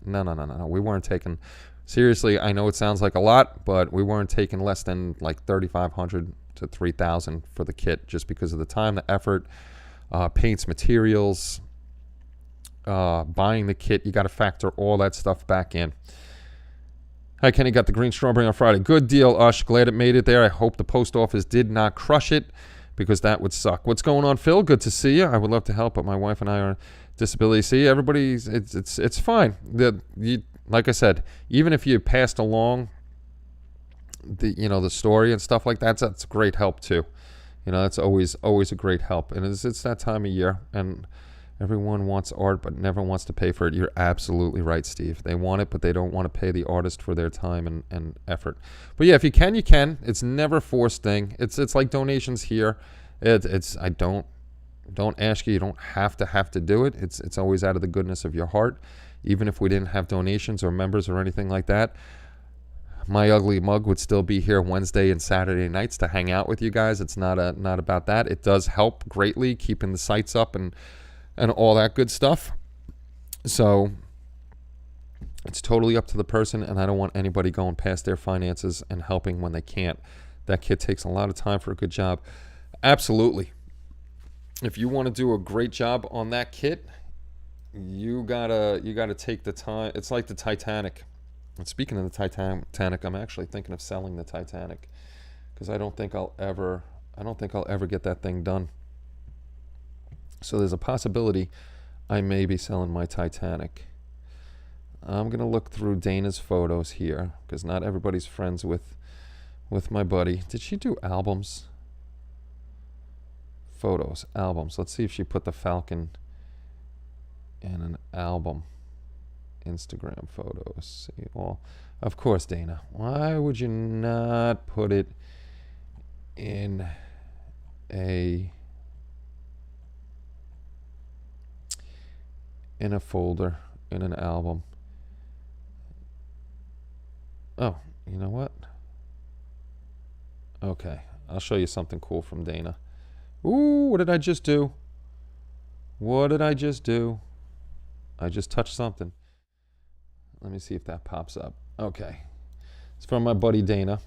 No. We weren't taking, seriously, I know it sounds like a lot, but we weren't taking less than like $3,500 to $3,000 for the kit, just because of the time, the effort, paints, materials, buying the kit. You got to factor all that stuff back in. Hi, Kenny, got the green strawberry on Friday. Good deal, Ush. Glad it made it there. I hope the post office did not crush it, because that would suck. What's going on, Phil? Good to see you. I would love to help, but my wife and I are on disability. See, everybody's, it's fine. Like I said, even if you passed along the story and stuff like that, that's great help too. That's always a great help. And it's that time of year, and everyone wants art but never wants to pay for it. You're absolutely right, Steve. They want it, but they don't want to pay the artist for their time and effort. But yeah, if you can, you can. It's never a forced thing. It's like donations here. I don't ask you. You don't have to do it. It's always out of the goodness of your heart. Even if we didn't have donations or members or anything like that, My ugly mug would still be here Wednesday and Saturday nights to hang out with you guys. It's not about that. It does help greatly keeping the sites up and all that good stuff. So it's totally up to the person, and I don't want anybody going past their finances and helping when they can't. That kid takes a lot of time for a good job. Absolutely. If you want to do a great job on that kit, you gotta take the time. It's like the Titanic. And speaking of the Titanic, I'm actually thinking of selling the Titanic because I don't think I'll ever get that thing done. So there's a possibility I may be selling my Titanic. I'm gonna look through Dana's photos here because not everybody's friends with my buddy. Did she do albums? Photos, albums. Let's see if she put the Falcon in an album. Instagram photos. See, well, of course, Dana. Why would you not put it in a folder, in an album? Oh, you know what? Okay, I'll show you something cool from Dana. Ooh, what did I just do? What did I just do? I just touched something. Let me see if that pops up. Okay. It's from my buddy Dana.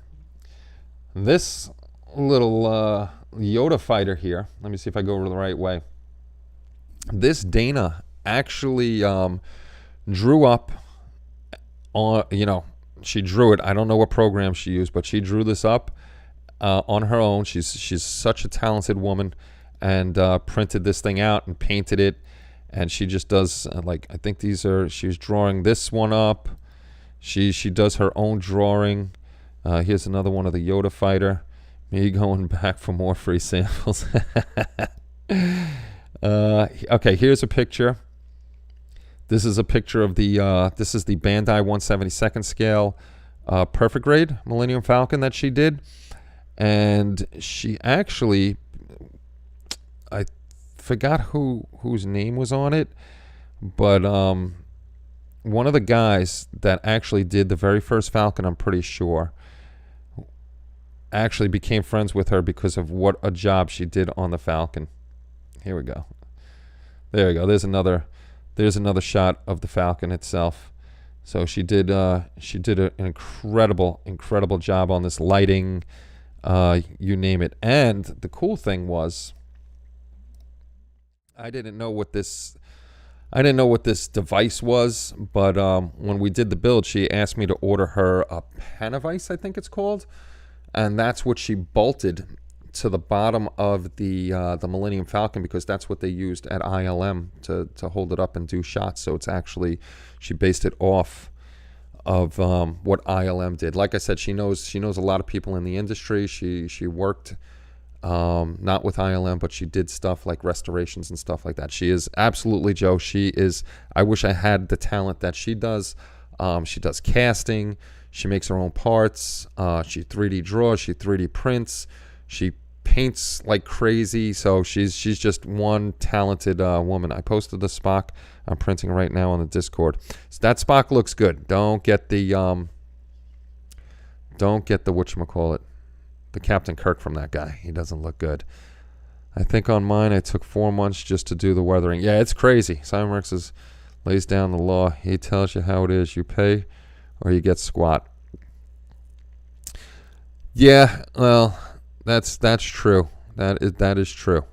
This little Yoda fighter here. Let me see if I go the right way. This Dana actually drew up on, she drew it. I don't know what program she used, but she drew this up on her own. She's such a talented woman, and printed this thing out and painted it. And she just does I think she's drawing this one up. She does her own drawing. Here's another one of the Yoda fighter. Me going back for more free samples. Okay, here's a picture. This is a picture of this is the Bandai 1/72nd scale perfect grade Millennium Falcon that she did. And she actually, I forgot whose name was on it, but one of the guys that actually did the very first Falcon, I'm pretty sure, actually became friends with her because of what a job she did on the Falcon. Here we go. There we go. There's another shot of the Falcon itself. So she did an incredible job on this lighting, you name it. And the cool thing was, I didn't know what this device was, but when we did the build, she asked me to order her a Panavice, I think it's called, and that's what she bolted to the bottom of the Millennium Falcon, because that's what they used at ILM to hold it up and do shots. So it's actually, she based it off of what ILM did. Like I said, she knows a lot of people in the industry. She worked not with ILM, but she did stuff like restorations and stuff like that. She is absolutely, Joe, I wish I had the talent that she does. She does casting, she makes her own parts, she 3D draws, she 3D prints, she paints like crazy. So she's just one talented woman. I posted the Spock I'm printing right now on the Discord. So that Spock looks good. Don't get the whatchamacallit, the Captain Kirk from that guy. He doesn't look good. I think on mine I took 4 months just to do the weathering. Yeah, it's crazy. Cymerx lays down the law. He tells you how it is. You pay or you get squat. Yeah, well, that's true. That is true.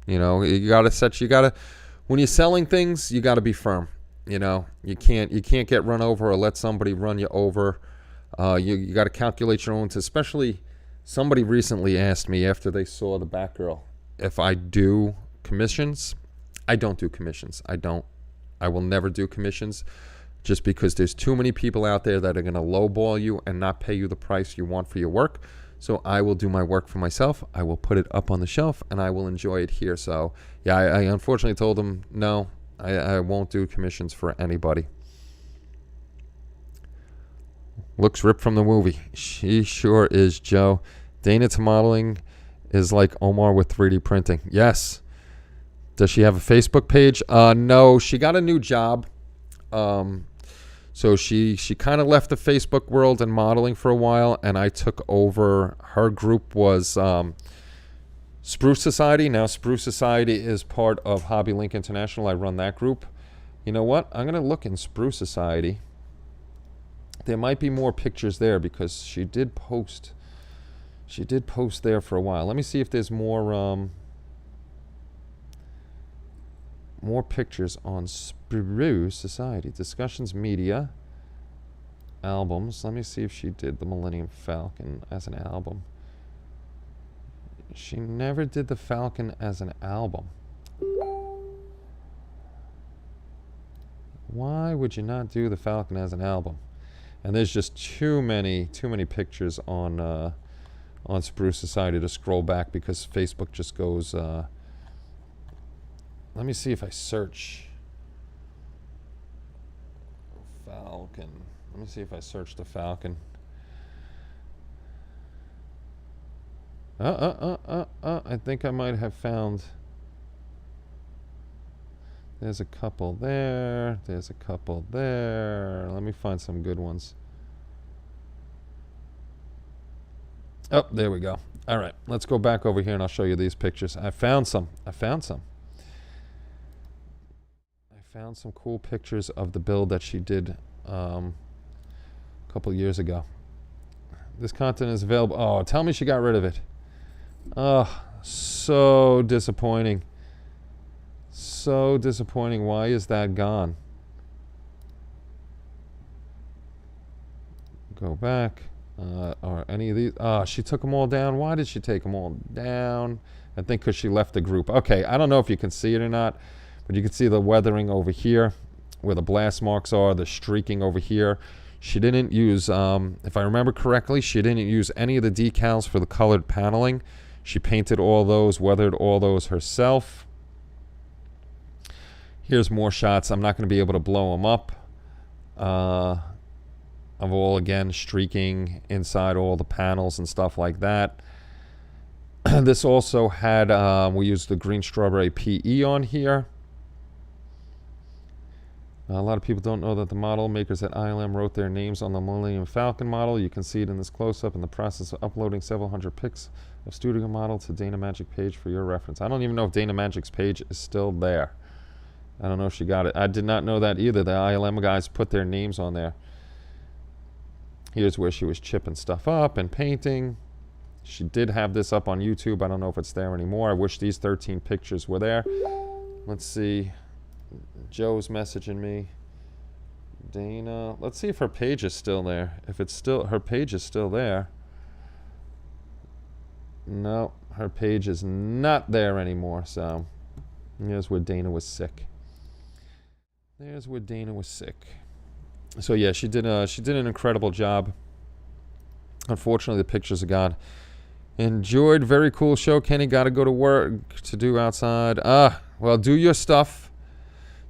When you're selling things, you gotta be firm. You can't get run over or let somebody run you over. You gotta calculate your own, especially. Somebody recently asked me after they saw the Batgirl if I do commissions. I don't do commissions. I will never do commissions, just because there's too many people out there that are going to lowball you and not pay you the price you want for your work. So I will do my work for myself. I will put it up on the shelf and I will enjoy it here. So yeah, I unfortunately told them, no, I won't do commissions for anybody. Looks ripped from the movie. She sure is, Joe. Dana to modeling is like Omar with 3D printing. Yes. Does she have a Facebook page? No, she got a new job. So she kind of left the Facebook world and modeling for a while, and I took over. Her group was Spruce Society. Now Spruce Society is part of Hobby Link International. I run that group. You know what? I'm going to look in Spruce Society. There might be more pictures there because she did post there for a while. Let me see if there's more pictures on Spruce Society. Discussions, media, albums. Let me see if she did the Millennium Falcon as an album. She never did the Falcon as an album. Why would you not do the Falcon as an album? And there's just too many pictures on Spruce Society to scroll back because Facebook just goes. Let me see if I search Falcon. Let me see if I search the Falcon. I think I might have found. There's a couple there. There's a couple there. Let me find some good ones. Oh, there we go. All right, let's go back over here and I'll show you these pictures. I found some cool pictures of the build that she did a couple years ago. This content is available. Oh, tell me she got rid of it. Oh, so disappointing. So disappointing. Why is that gone? Go back. Or any of these. She took them all down. Why did she take them all down? I think because she left the group. Okay, I don't know if you can see it or not, but you can see the weathering over here where the blast marks are, the streaking over here. She didn't use, if I remember correctly, she didn't use any of the decals for the colored paneling. She painted all those, weathered all those herself. Here's more shots. I'm not going to be able to blow them up. Of all, again, streaking inside all the panels and stuff like that. This also had, we used the green strawberry PE on here. A lot of people don't know that the model makers at ILM wrote their names on the Millennium Falcon model. You can see it in this close-up in the process of uploading several hundred pics of studio model to Dana Magic page for your reference. I don't even know if Dana Magic's page is still there. I don't know if she got it. I did not know that either. The ILM guys put their names on there. Here's where she was chipping stuff up and painting. She did have this up on YouTube. I don't know if it's there anymore. I wish these 13 pictures were there. Let's see. Joe's messaging me. Dana. Let's see if her page is still there. If it's still, her page is still there. No, her page is not there anymore. So here's where Dana was sick. There's where Dana was sick. So yeah, she did an incredible job. Unfortunately, the pictures are gone. Enjoyed. Very cool show. Kenny, got to go to work to do outside. Well, do your stuff.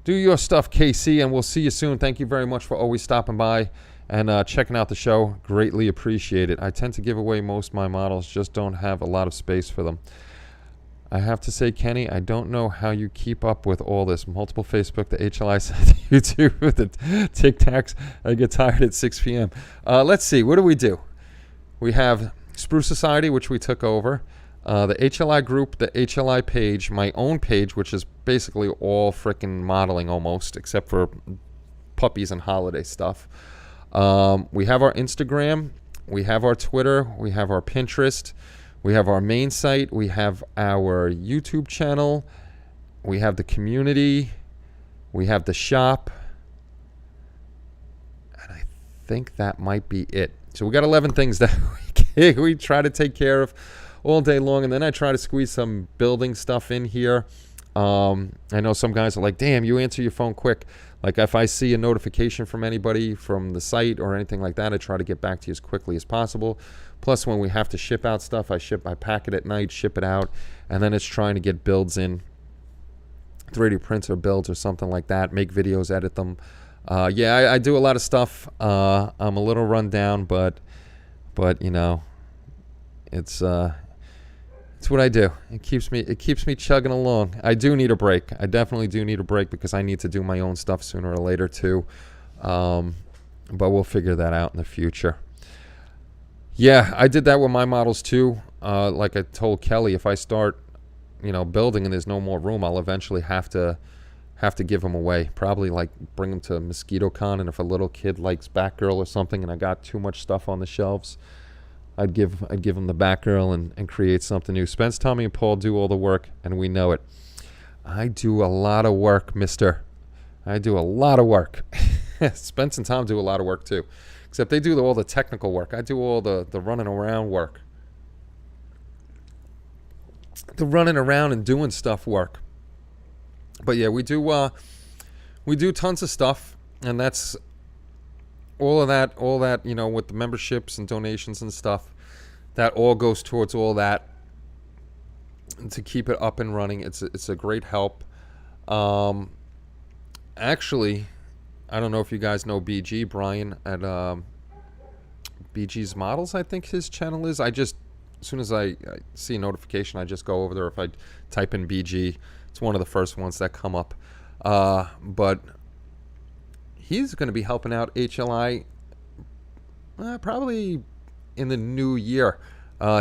Do your stuff, KC, and we'll see you soon. Thank you very much for always stopping by and checking out the show. Greatly appreciate it. I tend to give away most of my models, just don't have a lot of space for them. I have to say, Kenny, I don't know how you keep up with all this. Multiple Facebook, the HLI side, YouTube, the Tic Tacs. I get tired at 6 p.m. Let's see. What do we do? We have Spruce Society, which we took over. The HLI group, the HLI page, my own page, which is basically all freaking modeling almost, except for puppies and holiday stuff. We have our Instagram. We have our Twitter. We have our Pinterest. We have our main site. We have our YouTube channel. We have the community. We have the shop. And I think that might be it. So we got 11 things that we try to take care of all day long. And then I try to squeeze some building stuff in here. I know some guys are like, damn, you answer your phone quick. Like if I see a notification from anybody from the site or anything like that, I try to get back to you as quickly as possible. Plus, when we have to ship out stuff, I pack it at night, ship it out, and then it's trying to get builds in, 3D prints or builds or something like that, make videos, edit them. Yeah, I do a lot of stuff. I'm a little run down, but you know, it's what I do. It keeps me chugging along. I do need a break. I definitely do need a break because I need to do my own stuff sooner or later too. but we'll figure that out in the future. Yeah, I did that with my models too. Like I told Kelly, if I start, building and there's no more room, I'll eventually have to give them away. Probably like bring them to MosquitoCon, and if a little kid likes Batgirl or something, and I got too much stuff on the shelves, I'd give them the Batgirl and create something new. Spence, Tommy, and Paul do all the work, and we know it. I do a lot of work, mister. I do a lot of work. Spence and Tom do a lot of work too. Except they do all the technical work. I do all the running around work. The running around and doing stuff work. But yeah, we do tons of stuff, and that's all that, with the memberships and donations and stuff. That all goes towards all that, and to keep it up and running. It's a great help. Actually, I don't know if you guys know BG, Brian at BG's Models, I think his channel is. As soon as I see a notification, I just go over there. If I type in BG, it's one of the first ones that come up. But he's going to be helping out HLI probably in the new year.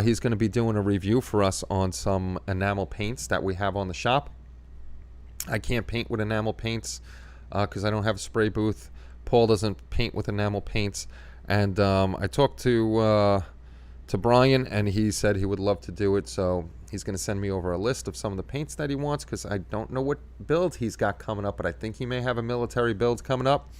He's going to be doing a review for us on some enamel paints that we have on the shop. I can't paint with enamel paints because I don't have a spray booth. Paul doesn't paint with enamel paints. And I talked to Brian, and he said he would love to do it. So he's going to send me over a list of some of the paints that he wants, because I don't know what build he's got coming up, but I think he may have a military build coming up.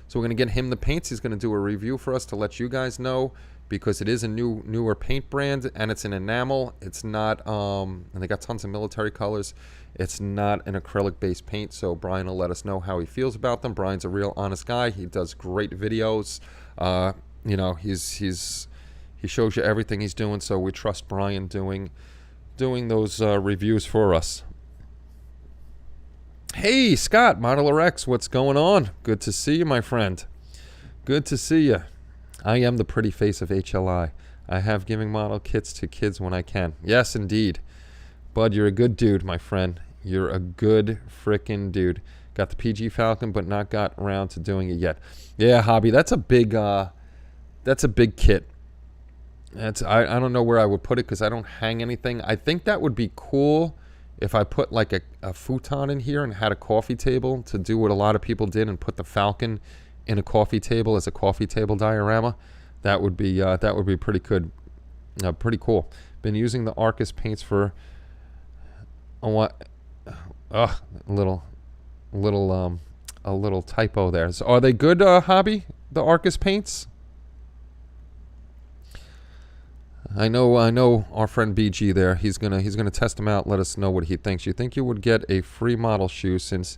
So we're going to get him the paints. He's going to do a review for us to let you guys know, because it is a newer paint brand, and it's an enamel. It's not, and they got tons of military colors. It's not an acrylic-based paint, so Brian will let us know how he feels about them. Brian's a real honest guy. He does great videos. He shows you everything he's doing, so we trust Brian doing those reviews for us. Hey, Scott, Modeler X, what's going on? Good to see you, my friend. Good to see you. I am the pretty face of HLI. I have giving model kits to kids when I can. Yes, indeed. Bud, you're a good dude, my friend. You're a good frickin' dude. Got the PG Falcon, but not got around to doing it yet. Yeah, Hobby, that's a big kit. I don't know where I would put it because I don't hang anything. I think that would be cool if I put like a futon in here and had a coffee table to do what a lot of people did and put the Falcon in a coffee table as a coffee table diorama. That would be pretty good, pretty cool. Been using the Arcus paints for a little typo there. So are they good, Hobby? The Arcus paints? I know our friend BG there. He's gonna test them out. Let us know what he thinks. You think you would get a free model shoe since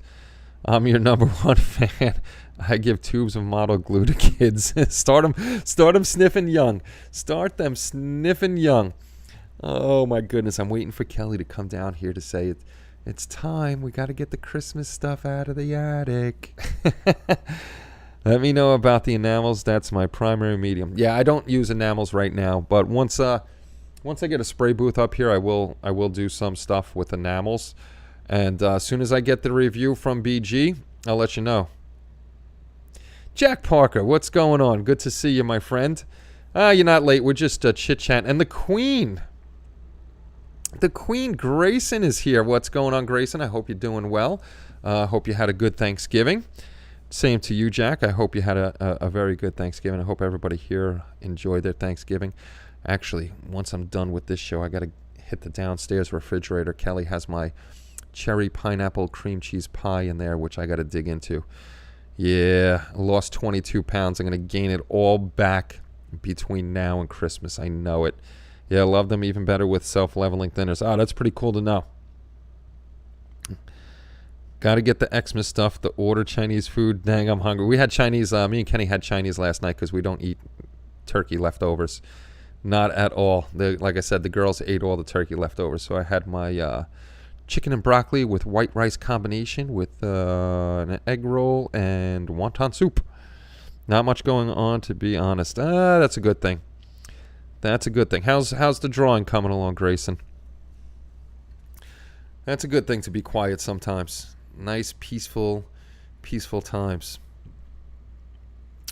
I'm your number one fan? I give tubes of model glue to kids. Start them sniffing young. Start them sniffing young. Oh my goodness! I'm waiting for Kelly to come down here to say it's time. We got to get the Christmas stuff out of the attic. Let me know about the enamels. That's my primary medium. Yeah, I don't use enamels right now, but once I get a spray booth up here, I will do some stuff with enamels. And as soon as I get the review from BG, I'll let you know. Jack Parker, what's going on? Good to see you, my friend. You're not late. We're just chit-chatting. And the Queen Grayson is here. What's going on, Grayson? I hope you're doing well. Hope you had a good Thanksgiving. Same to you, Jack. I hope you had a very good Thanksgiving. I hope everybody here enjoyed their Thanksgiving. Actually, once I'm done with this show, I got to hit the downstairs refrigerator. Kelly has my cherry pineapple cream cheese pie in there, which I got to dig into. Yeah, I lost 22 pounds. I'm going to gain it all back between now and Christmas. I know it. Yeah, I love them even better with self-leveling thinners. That's pretty cool to know. Got to get the Xmas stuff, the order Chinese food. Dang, I'm hungry. We had Chinese, me and Kenny had Chinese last night because we don't eat turkey leftovers. Not at all. Like I said, the girls ate all the turkey leftovers. So I had my chicken and broccoli with white rice combination with an egg roll and wonton soup. Not much going on, to be honest. That's a good thing. That's a good thing. How's the drawing coming along, Grayson? That's a good thing, to be quiet sometimes. Nice, peaceful times.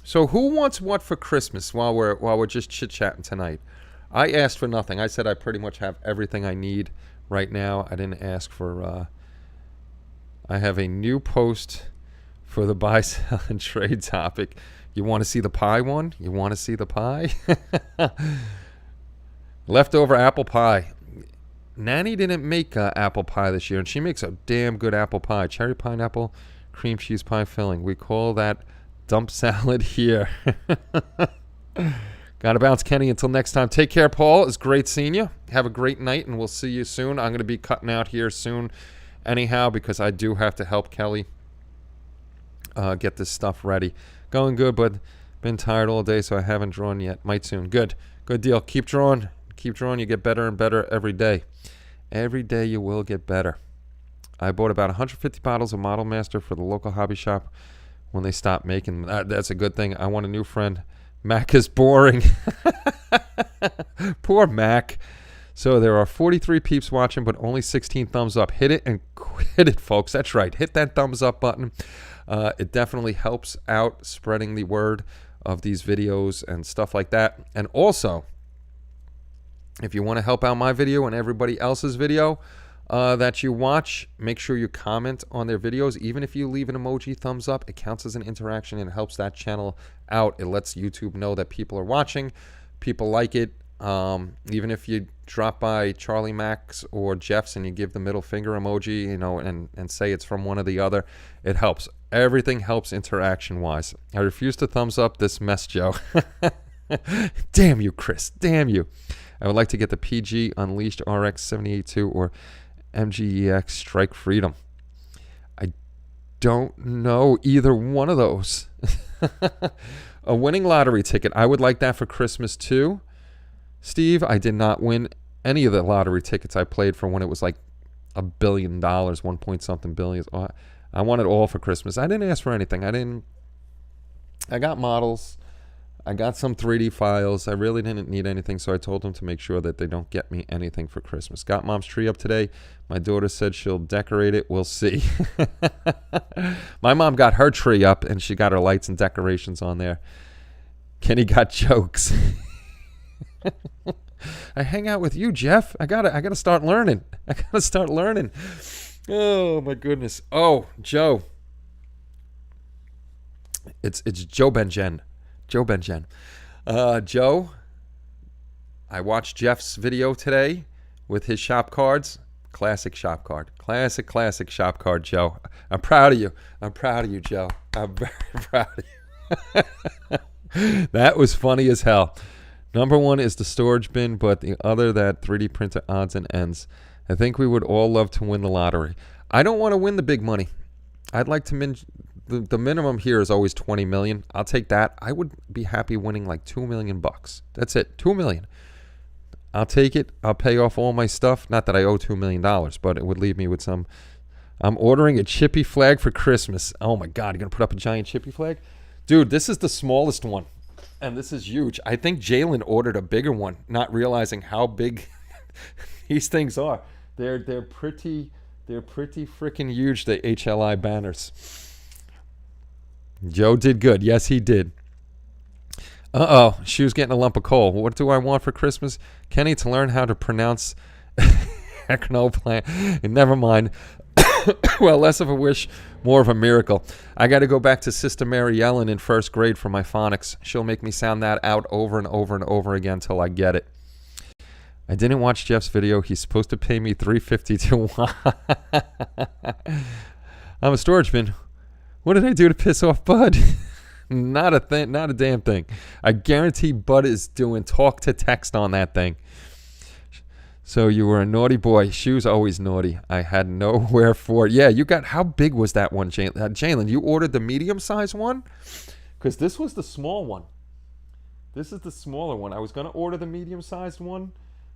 So who wants what for Christmas while we're just chit-chatting tonight? I asked for nothing. I said I pretty much have everything I need right now. I didn't ask for I have a new post for the buy, sell, and trade topic. You want to see the pie one? You want to see the pie? Leftover apple pie. Nanny didn't make apple pie this year, and she makes a damn good apple pie. Cherry pineapple, cream cheese pie filling. We call that dump salad here. Gotta bounce, Kenny. Until next time. Take care, Paul. It's great seeing you. Have a great night, and we'll see you soon. I'm going to be cutting out here soon anyhow because I do have to help Kelly get this stuff ready. Going good, but been tired all day, so I haven't drawn yet. Might soon. Good. Good deal. Keep drawing. Keep drawing. You get better and better every day. Every day you will get better. I bought about 150 bottles of Model Master for the local hobby shop when they stopped making them. That's a good thing. I want a new friend. Mac is boring. Poor Mac. So there are 43 peeps watching, but only 16 thumbs up. Hit it and quit it, folks. That's right. Hit that thumbs up button. It definitely helps out spreading the word of these videos and stuff like that. And also, if you want to help out my video and everybody else's video that you watch, make sure you comment on their videos. Even if you leave an emoji thumbs up, it counts as an interaction and helps that channel out. It lets YouTube know that people are watching, people like it. Even if you drop by Charlie Mac's or Jeff's and you give the middle finger emoji, you know, and say it's from one or the other, it helps. Everything helps interaction wise. I refuse to thumbs up this mess, Joe. Damn you, Chris. Damn you. I would like to get the PG Unleashed RX 782 or MGEX Strike Freedom. I don't know either one of those. A winning lottery ticket. I would like that for Christmas too. Steve, I did not win any of the lottery tickets I played for when it was like $1 billion, 1 point something billion. I want it all for Christmas. I didn't ask for anything. I got models. I got some 3D files. I really didn't need anything, so I told them to make sure that they don't get me anything for Christmas. Got Mom's tree up today. My daughter said she'll decorate it. We'll see. My mom got her tree up, and she got her lights and decorations on there. Kenny got jokes. I hang out with you, Jeff. I gotta start learning. Oh my goodness. Oh, Joe. It's Joe Benjen. Joe Benjen. Joe, I watched Jeff's video today with his shop cards. Classic shop card. Classic shop card, Joe. I'm proud of you. Joe. I'm very proud of you. That was funny as hell. Number one is the storage bin, but the other, that 3D printer odds and ends. I think we would all love to win the lottery. I don't want to win the big money. I'd like to the minimum here is always 20 million. I'll take that. I would be happy winning like $2 million bucks. That's it. 2 million. I'll take it. I'll pay off all my stuff. Not that I owe $2 million, but it would leave me with some. I'm ordering a chippy flag for Christmas. Oh my God, you're going to put up a giant chippy flag? Dude, this is the smallest one. And this is huge. I think Jalen ordered a bigger one, not realizing how big these things are. They're pretty freaking huge, the HLI banners. Joe did good. Yes, he did. She was getting a lump of coal. What do I want for Christmas? Kenny, to learn how to pronounce echinoplant. Never mind. Well, less of a wish, more of a miracle. I got to go back to Sister Mary Ellen in first grade for my phonics. She'll make me sound that out over and over and over again till I get it. I didn't watch Jeff's video. He's supposed to pay me $350 to watch. I'm a storage bin. What did I do to piss off Bud? Not a thing. Not a damn thing. I guarantee Bud is doing talk to text on that thing. So you were a naughty boy. Shoes always naughty. I had nowhere for it. Yeah, you got, how big was that one, Jalen? You ordered the medium-sized one? Because this was the small one. This is the smaller one. I was going to order the medium-sized one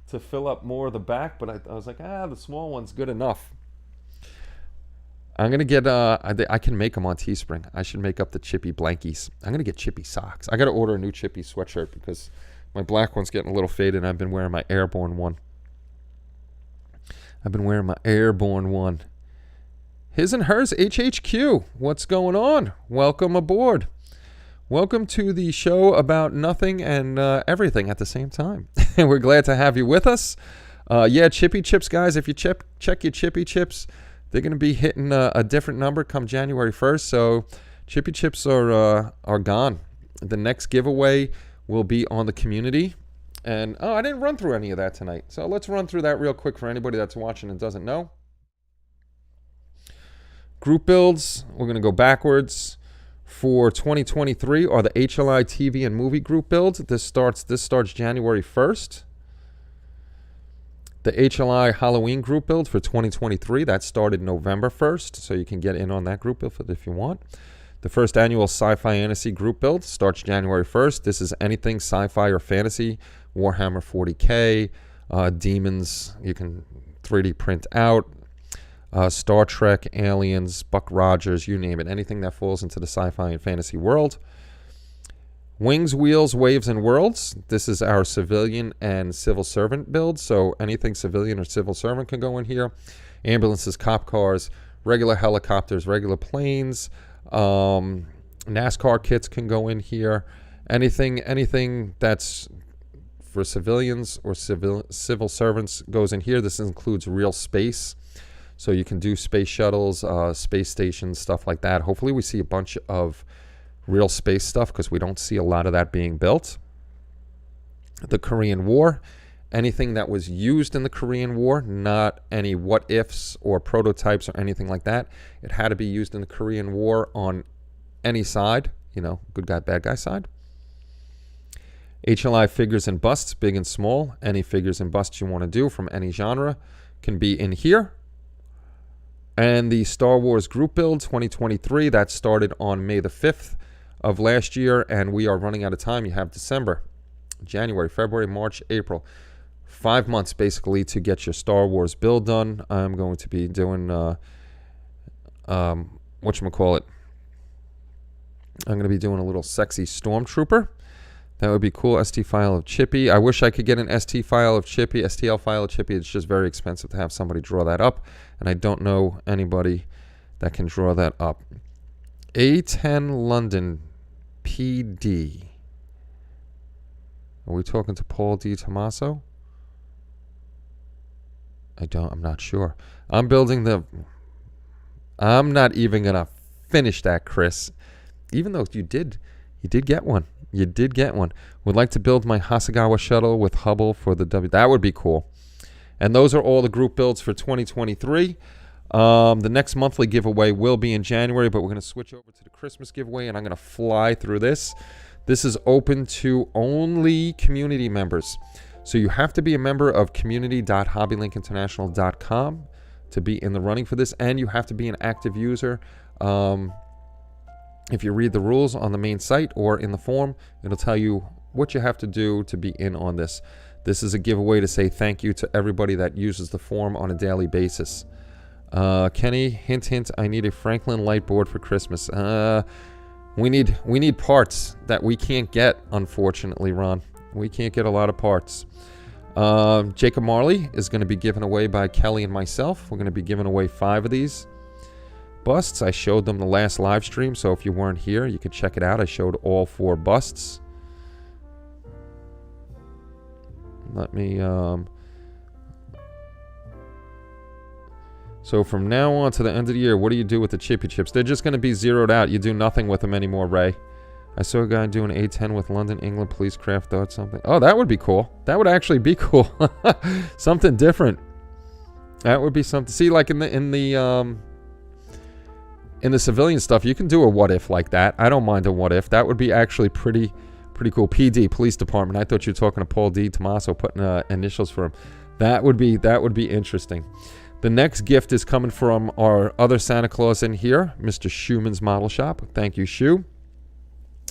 to fill up more of the back, but I was like, the small one's good enough. I'm going to get, I can make them on Teespring. I should make up the chippy blankies. I'm going to get chippy socks. I got to order a new chippy sweatshirt because my black one's getting a little faded and I've been wearing my airborne one. His and hers HHQ. What's going on? Welcome aboard. Welcome to the show about nothing and everything at the same time. We're glad to have you with us. Yeah, Chippy Chips, guys, if you check your Chippy Chips, they're going to be hitting a different number come January 1st. So Chippy Chips are gone. The next giveaway will be on the community. And, I didn't run through any of that tonight. So let's run through that real quick for anybody that's watching and doesn't know. Group builds, we're going to go backwards. For 2023 are the HLI TV and movie group builds. This starts January 1st. The HLI Halloween group build for 2023, that started November 1st, so you can get in on that group build if you want. The first annual Sci-Fi Fantasy group build starts January 1st. This is anything sci-fi or fantasy, Warhammer 40K, demons you can 3D print out, Star Trek, Aliens, Buck Rogers, you name it. Anything that falls into the sci-fi and fantasy world. Wings, Wheels, Waves, and Worlds. This is our civilian and civil servant build. So anything civilian or civil servant can go in here. Ambulances, cop cars, regular helicopters, regular planes. NASCAR kits can go in here. Anything that's for civilians or civil servants goes in here. This includes real space. So you can do space shuttles, space stations, stuff like that. Hopefully we see a bunch of real space stuff because we don't see a lot of that being built. The Korean War, anything that was used in the Korean War, not any what-ifs or prototypes or anything like that. It had to be used in the Korean War on any side, good guy, bad guy side. HLI figures and busts, big and small. Any figures and busts you want to do from any genre can be in here. And the Star Wars group build 2023, that started on May the 5th of last year, and we are running out of time. You have December, January, February, March, April. 5 months, basically, to get your Star Wars build done. I'm going to be doing, whatchamacallit. I'm going to be doing a little sexy Stormtrooper. That would be cool. ST file of Chippy. I wish I could get an ST file of Chippy, STL file of Chippy. It's just very expensive to have somebody draw that up. And I don't know anybody that can draw that up. A10 London PD. Are we talking to Paul D. Tommaso? I'm not sure. I'm not even going to finish that, Chris. Even though you did get one. You did get one. Would like to build my Hasegawa shuttle with Hubble for the W. That would be cool. And those are all the group builds for 2023. The next monthly giveaway will be in January, but we're going to switch over to the Christmas giveaway, and I'm going to fly through this. This is open to only community members. So you have to be a member of community.hobbylinkinternational.com to be in the running for this, and you have to be an active user. If you read the rules on the main site or in the form, it'll tell you what you have to do to be in on this. This is a giveaway to say thank you to everybody that uses the form on a daily basis. Kenny, hint, I need a Franklin light board for Christmas. We need parts that we can't get, unfortunately, Ron. We can't get a lot of parts. Jacob Marley is going to be given away by Kelly and myself. We're going to be giving away 5 of these busts. I showed them the last live stream, so if you weren't here, you could check it out. I showed all 4 busts. Let me so from now on to the end of the year, what do you do with the Chippy Chips? They're just going to be zeroed out. You do nothing with them anymore, Ray. I saw a guy doing A10 with London, England police craft dot something. Oh, that would be cool. That would actually be cool. Something different. That would be something. See, like in the civilian stuff, you can do a what if like that. I don't mind a what if. That would be actually pretty cool. PD, police department. I thought you were talking to Paul D. Tommaso, putting initials for him. That would be interesting. The next gift is coming from our other Santa Claus in here, Mr. Schumann's Model Shop. Thank you, Shu.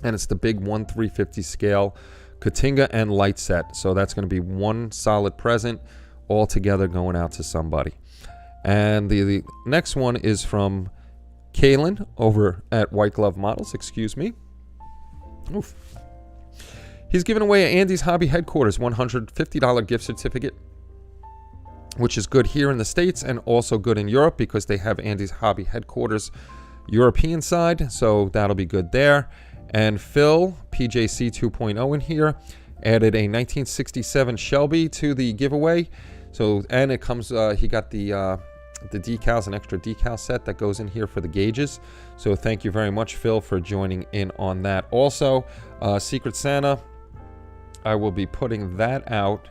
And it's the big 1/350 scale Katinga and light set. So that's going to be one solid present all together going out to somebody. And the next one is from Kalen over at White Glove Models. Excuse me. Oof. He's giving away Andy's Hobby Headquarters $150 gift certificate, which is good here in the States and also good in Europe because they have Andy's Hobby Headquarters European side, so that'll be good there. And Phil, PJC 2.0 in here, added a 1967 Shelby to the giveaway. So, and it comes, he got the decals, an extra decal set that goes in here for the gauges. So thank you very much, Phil, for joining in on that. Also, Secret Santa, I will be putting that out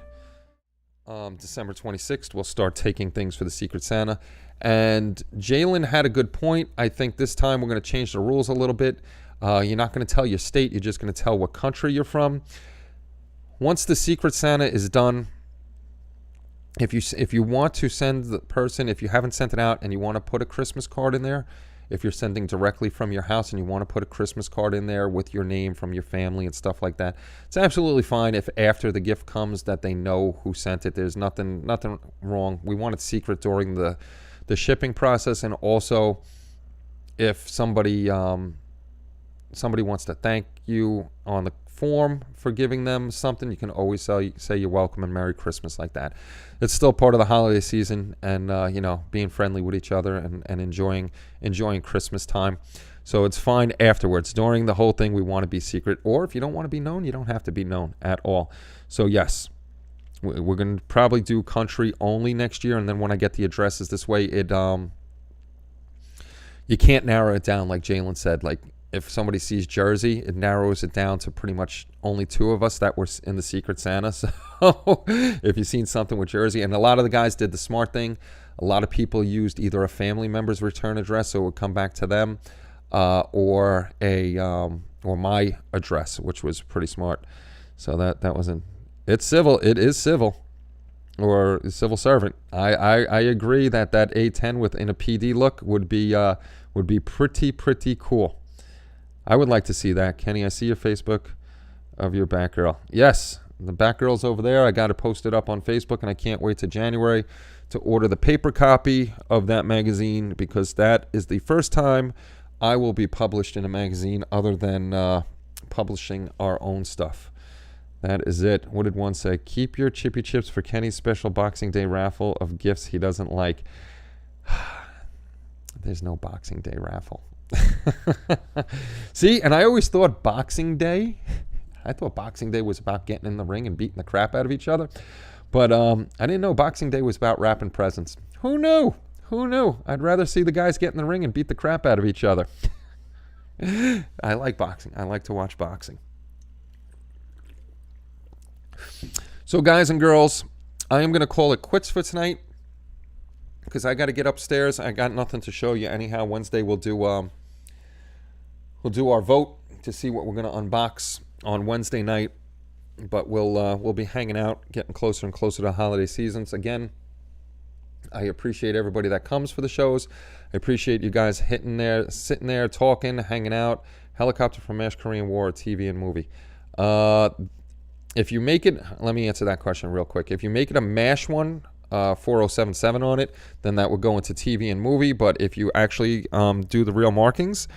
December 26th. We'll start taking things for the Secret Santa. And Jalen had a good point. I think this time we're going to change the rules a little bit. You're not going to tell your state. You're just going to tell what country you're from. Once the Secret Santa is done, if you want to send the person, if you haven't sent it out and you want to put a Christmas card in there, if you're sending directly from your house and you want to put a Christmas card in there with your name from your family and stuff like that, it's absolutely fine if after the gift comes that they know who sent it. There's nothing wrong. We want it secret during the shipping process. And also, if somebody wants to thank you on the form for giving them something, you can always say you're welcome and Merry Christmas like that. It's still part of the holiday season, and being friendly with each other and enjoying Christmas time. So it's fine afterwards. During the whole thing, we want to be secret, or if you don't want to be known, you don't have to be known at all. So yes, we're going to probably do country only next year, and then when I get the addresses this way, you can't narrow it down like Jalen said. Like, if somebody sees Jersey, it narrows it down to pretty much only 2 of us that were in the Secret Santa. So if you've seen something with Jersey, and a lot of the guys did the smart thing, a lot of people used either a family member's return address, so it would come back to them, or my address, which was pretty smart. So that wasn't. It's civil. It is civil, or civil servant. I agree that A10 within a PD look would be pretty cool. I would like to see that. Kenny, I see your Facebook of your Batgirl. Yes, the Batgirl's over there. I got it posted up on Facebook, and I can't wait to January to order the paper copy of that magazine, because that is the first time I will be published in a magazine other than publishing our own stuff. That is it. What did one say? Keep your chippy chips for Kenny's special Boxing Day raffle of gifts he doesn't like. There's no Boxing Day raffle. See, and I always thought Boxing Day was about getting in the ring and beating the crap out of each other. But I didn't know Boxing Day was about wrapping presents. Who knew? I'd rather see the guys get in the ring and beat the crap out of each other. I like boxing. I like to watch boxing. So guys and girls, I am going to call it quits for tonight, because I got to get upstairs. I got nothing to show you anyhow. Wednesday we'll do our vote to see what we're going to unbox on Wednesday night. But we'll be hanging out, getting closer and closer to holiday seasons. Again, I appreciate everybody that comes for the shows. I appreciate you guys sitting there, talking, hanging out. Helicopter from MASH Korean War, TV and movie. If you make it, let me answer that question real quick. If you make it a MASH one, 4077 on it, then that would go into TV and movie. But if you actually do the real markings,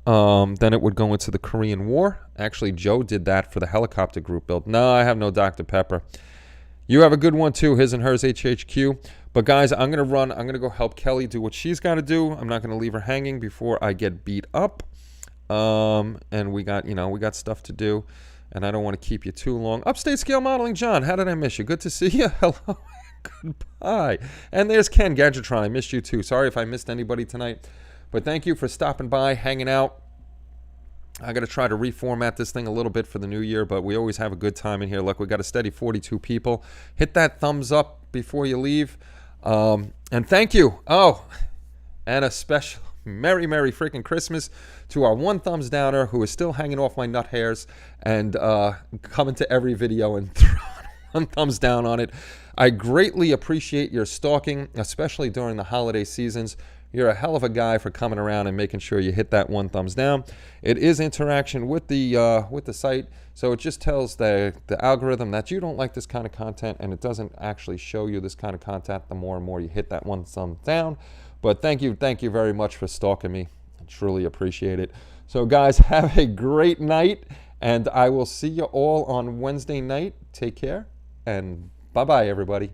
then it would go into the Korean War. Actually, Joe did that for the helicopter group build. No, I have no Dr. Pepper. You have a good one too, his and hers HHQ. But guys, I'm going to run. I'm going to go help Kelly do what she's got to do. I'm not going to leave her hanging before I get beat up. And we got stuff to do. And I don't want to keep you too long. Upstate Scale Modeling, John, how did I miss you? Good to see you. Hello. Goodbye. And there's Ken Gadgetron. I missed you too. Sorry if I missed anybody tonight. But thank you for stopping by, hanging out. I got to try to reformat this thing a little bit for the new year, but we always have a good time in here. Look, we got a steady 42 people. Hit that thumbs up before you leave. And thank you. Oh, and a special Merry freaking Christmas to our one thumbs downer who is still hanging off my nut hairs and coming to every video and throwing one thumbs down on it. I greatly appreciate your stalking, especially during the holiday seasons. You're a hell of a guy for coming around and making sure you hit that one thumbs down. It is interaction with the site, so it just tells the algorithm that you don't like this kind of content, and it doesn't actually show you this kind of content the more and more you hit that one thumb down. But thank you very much for stalking me. I truly appreciate it. So guys, have a great night, and I will see you all on Wednesday night. Take care, and bye-bye, everybody.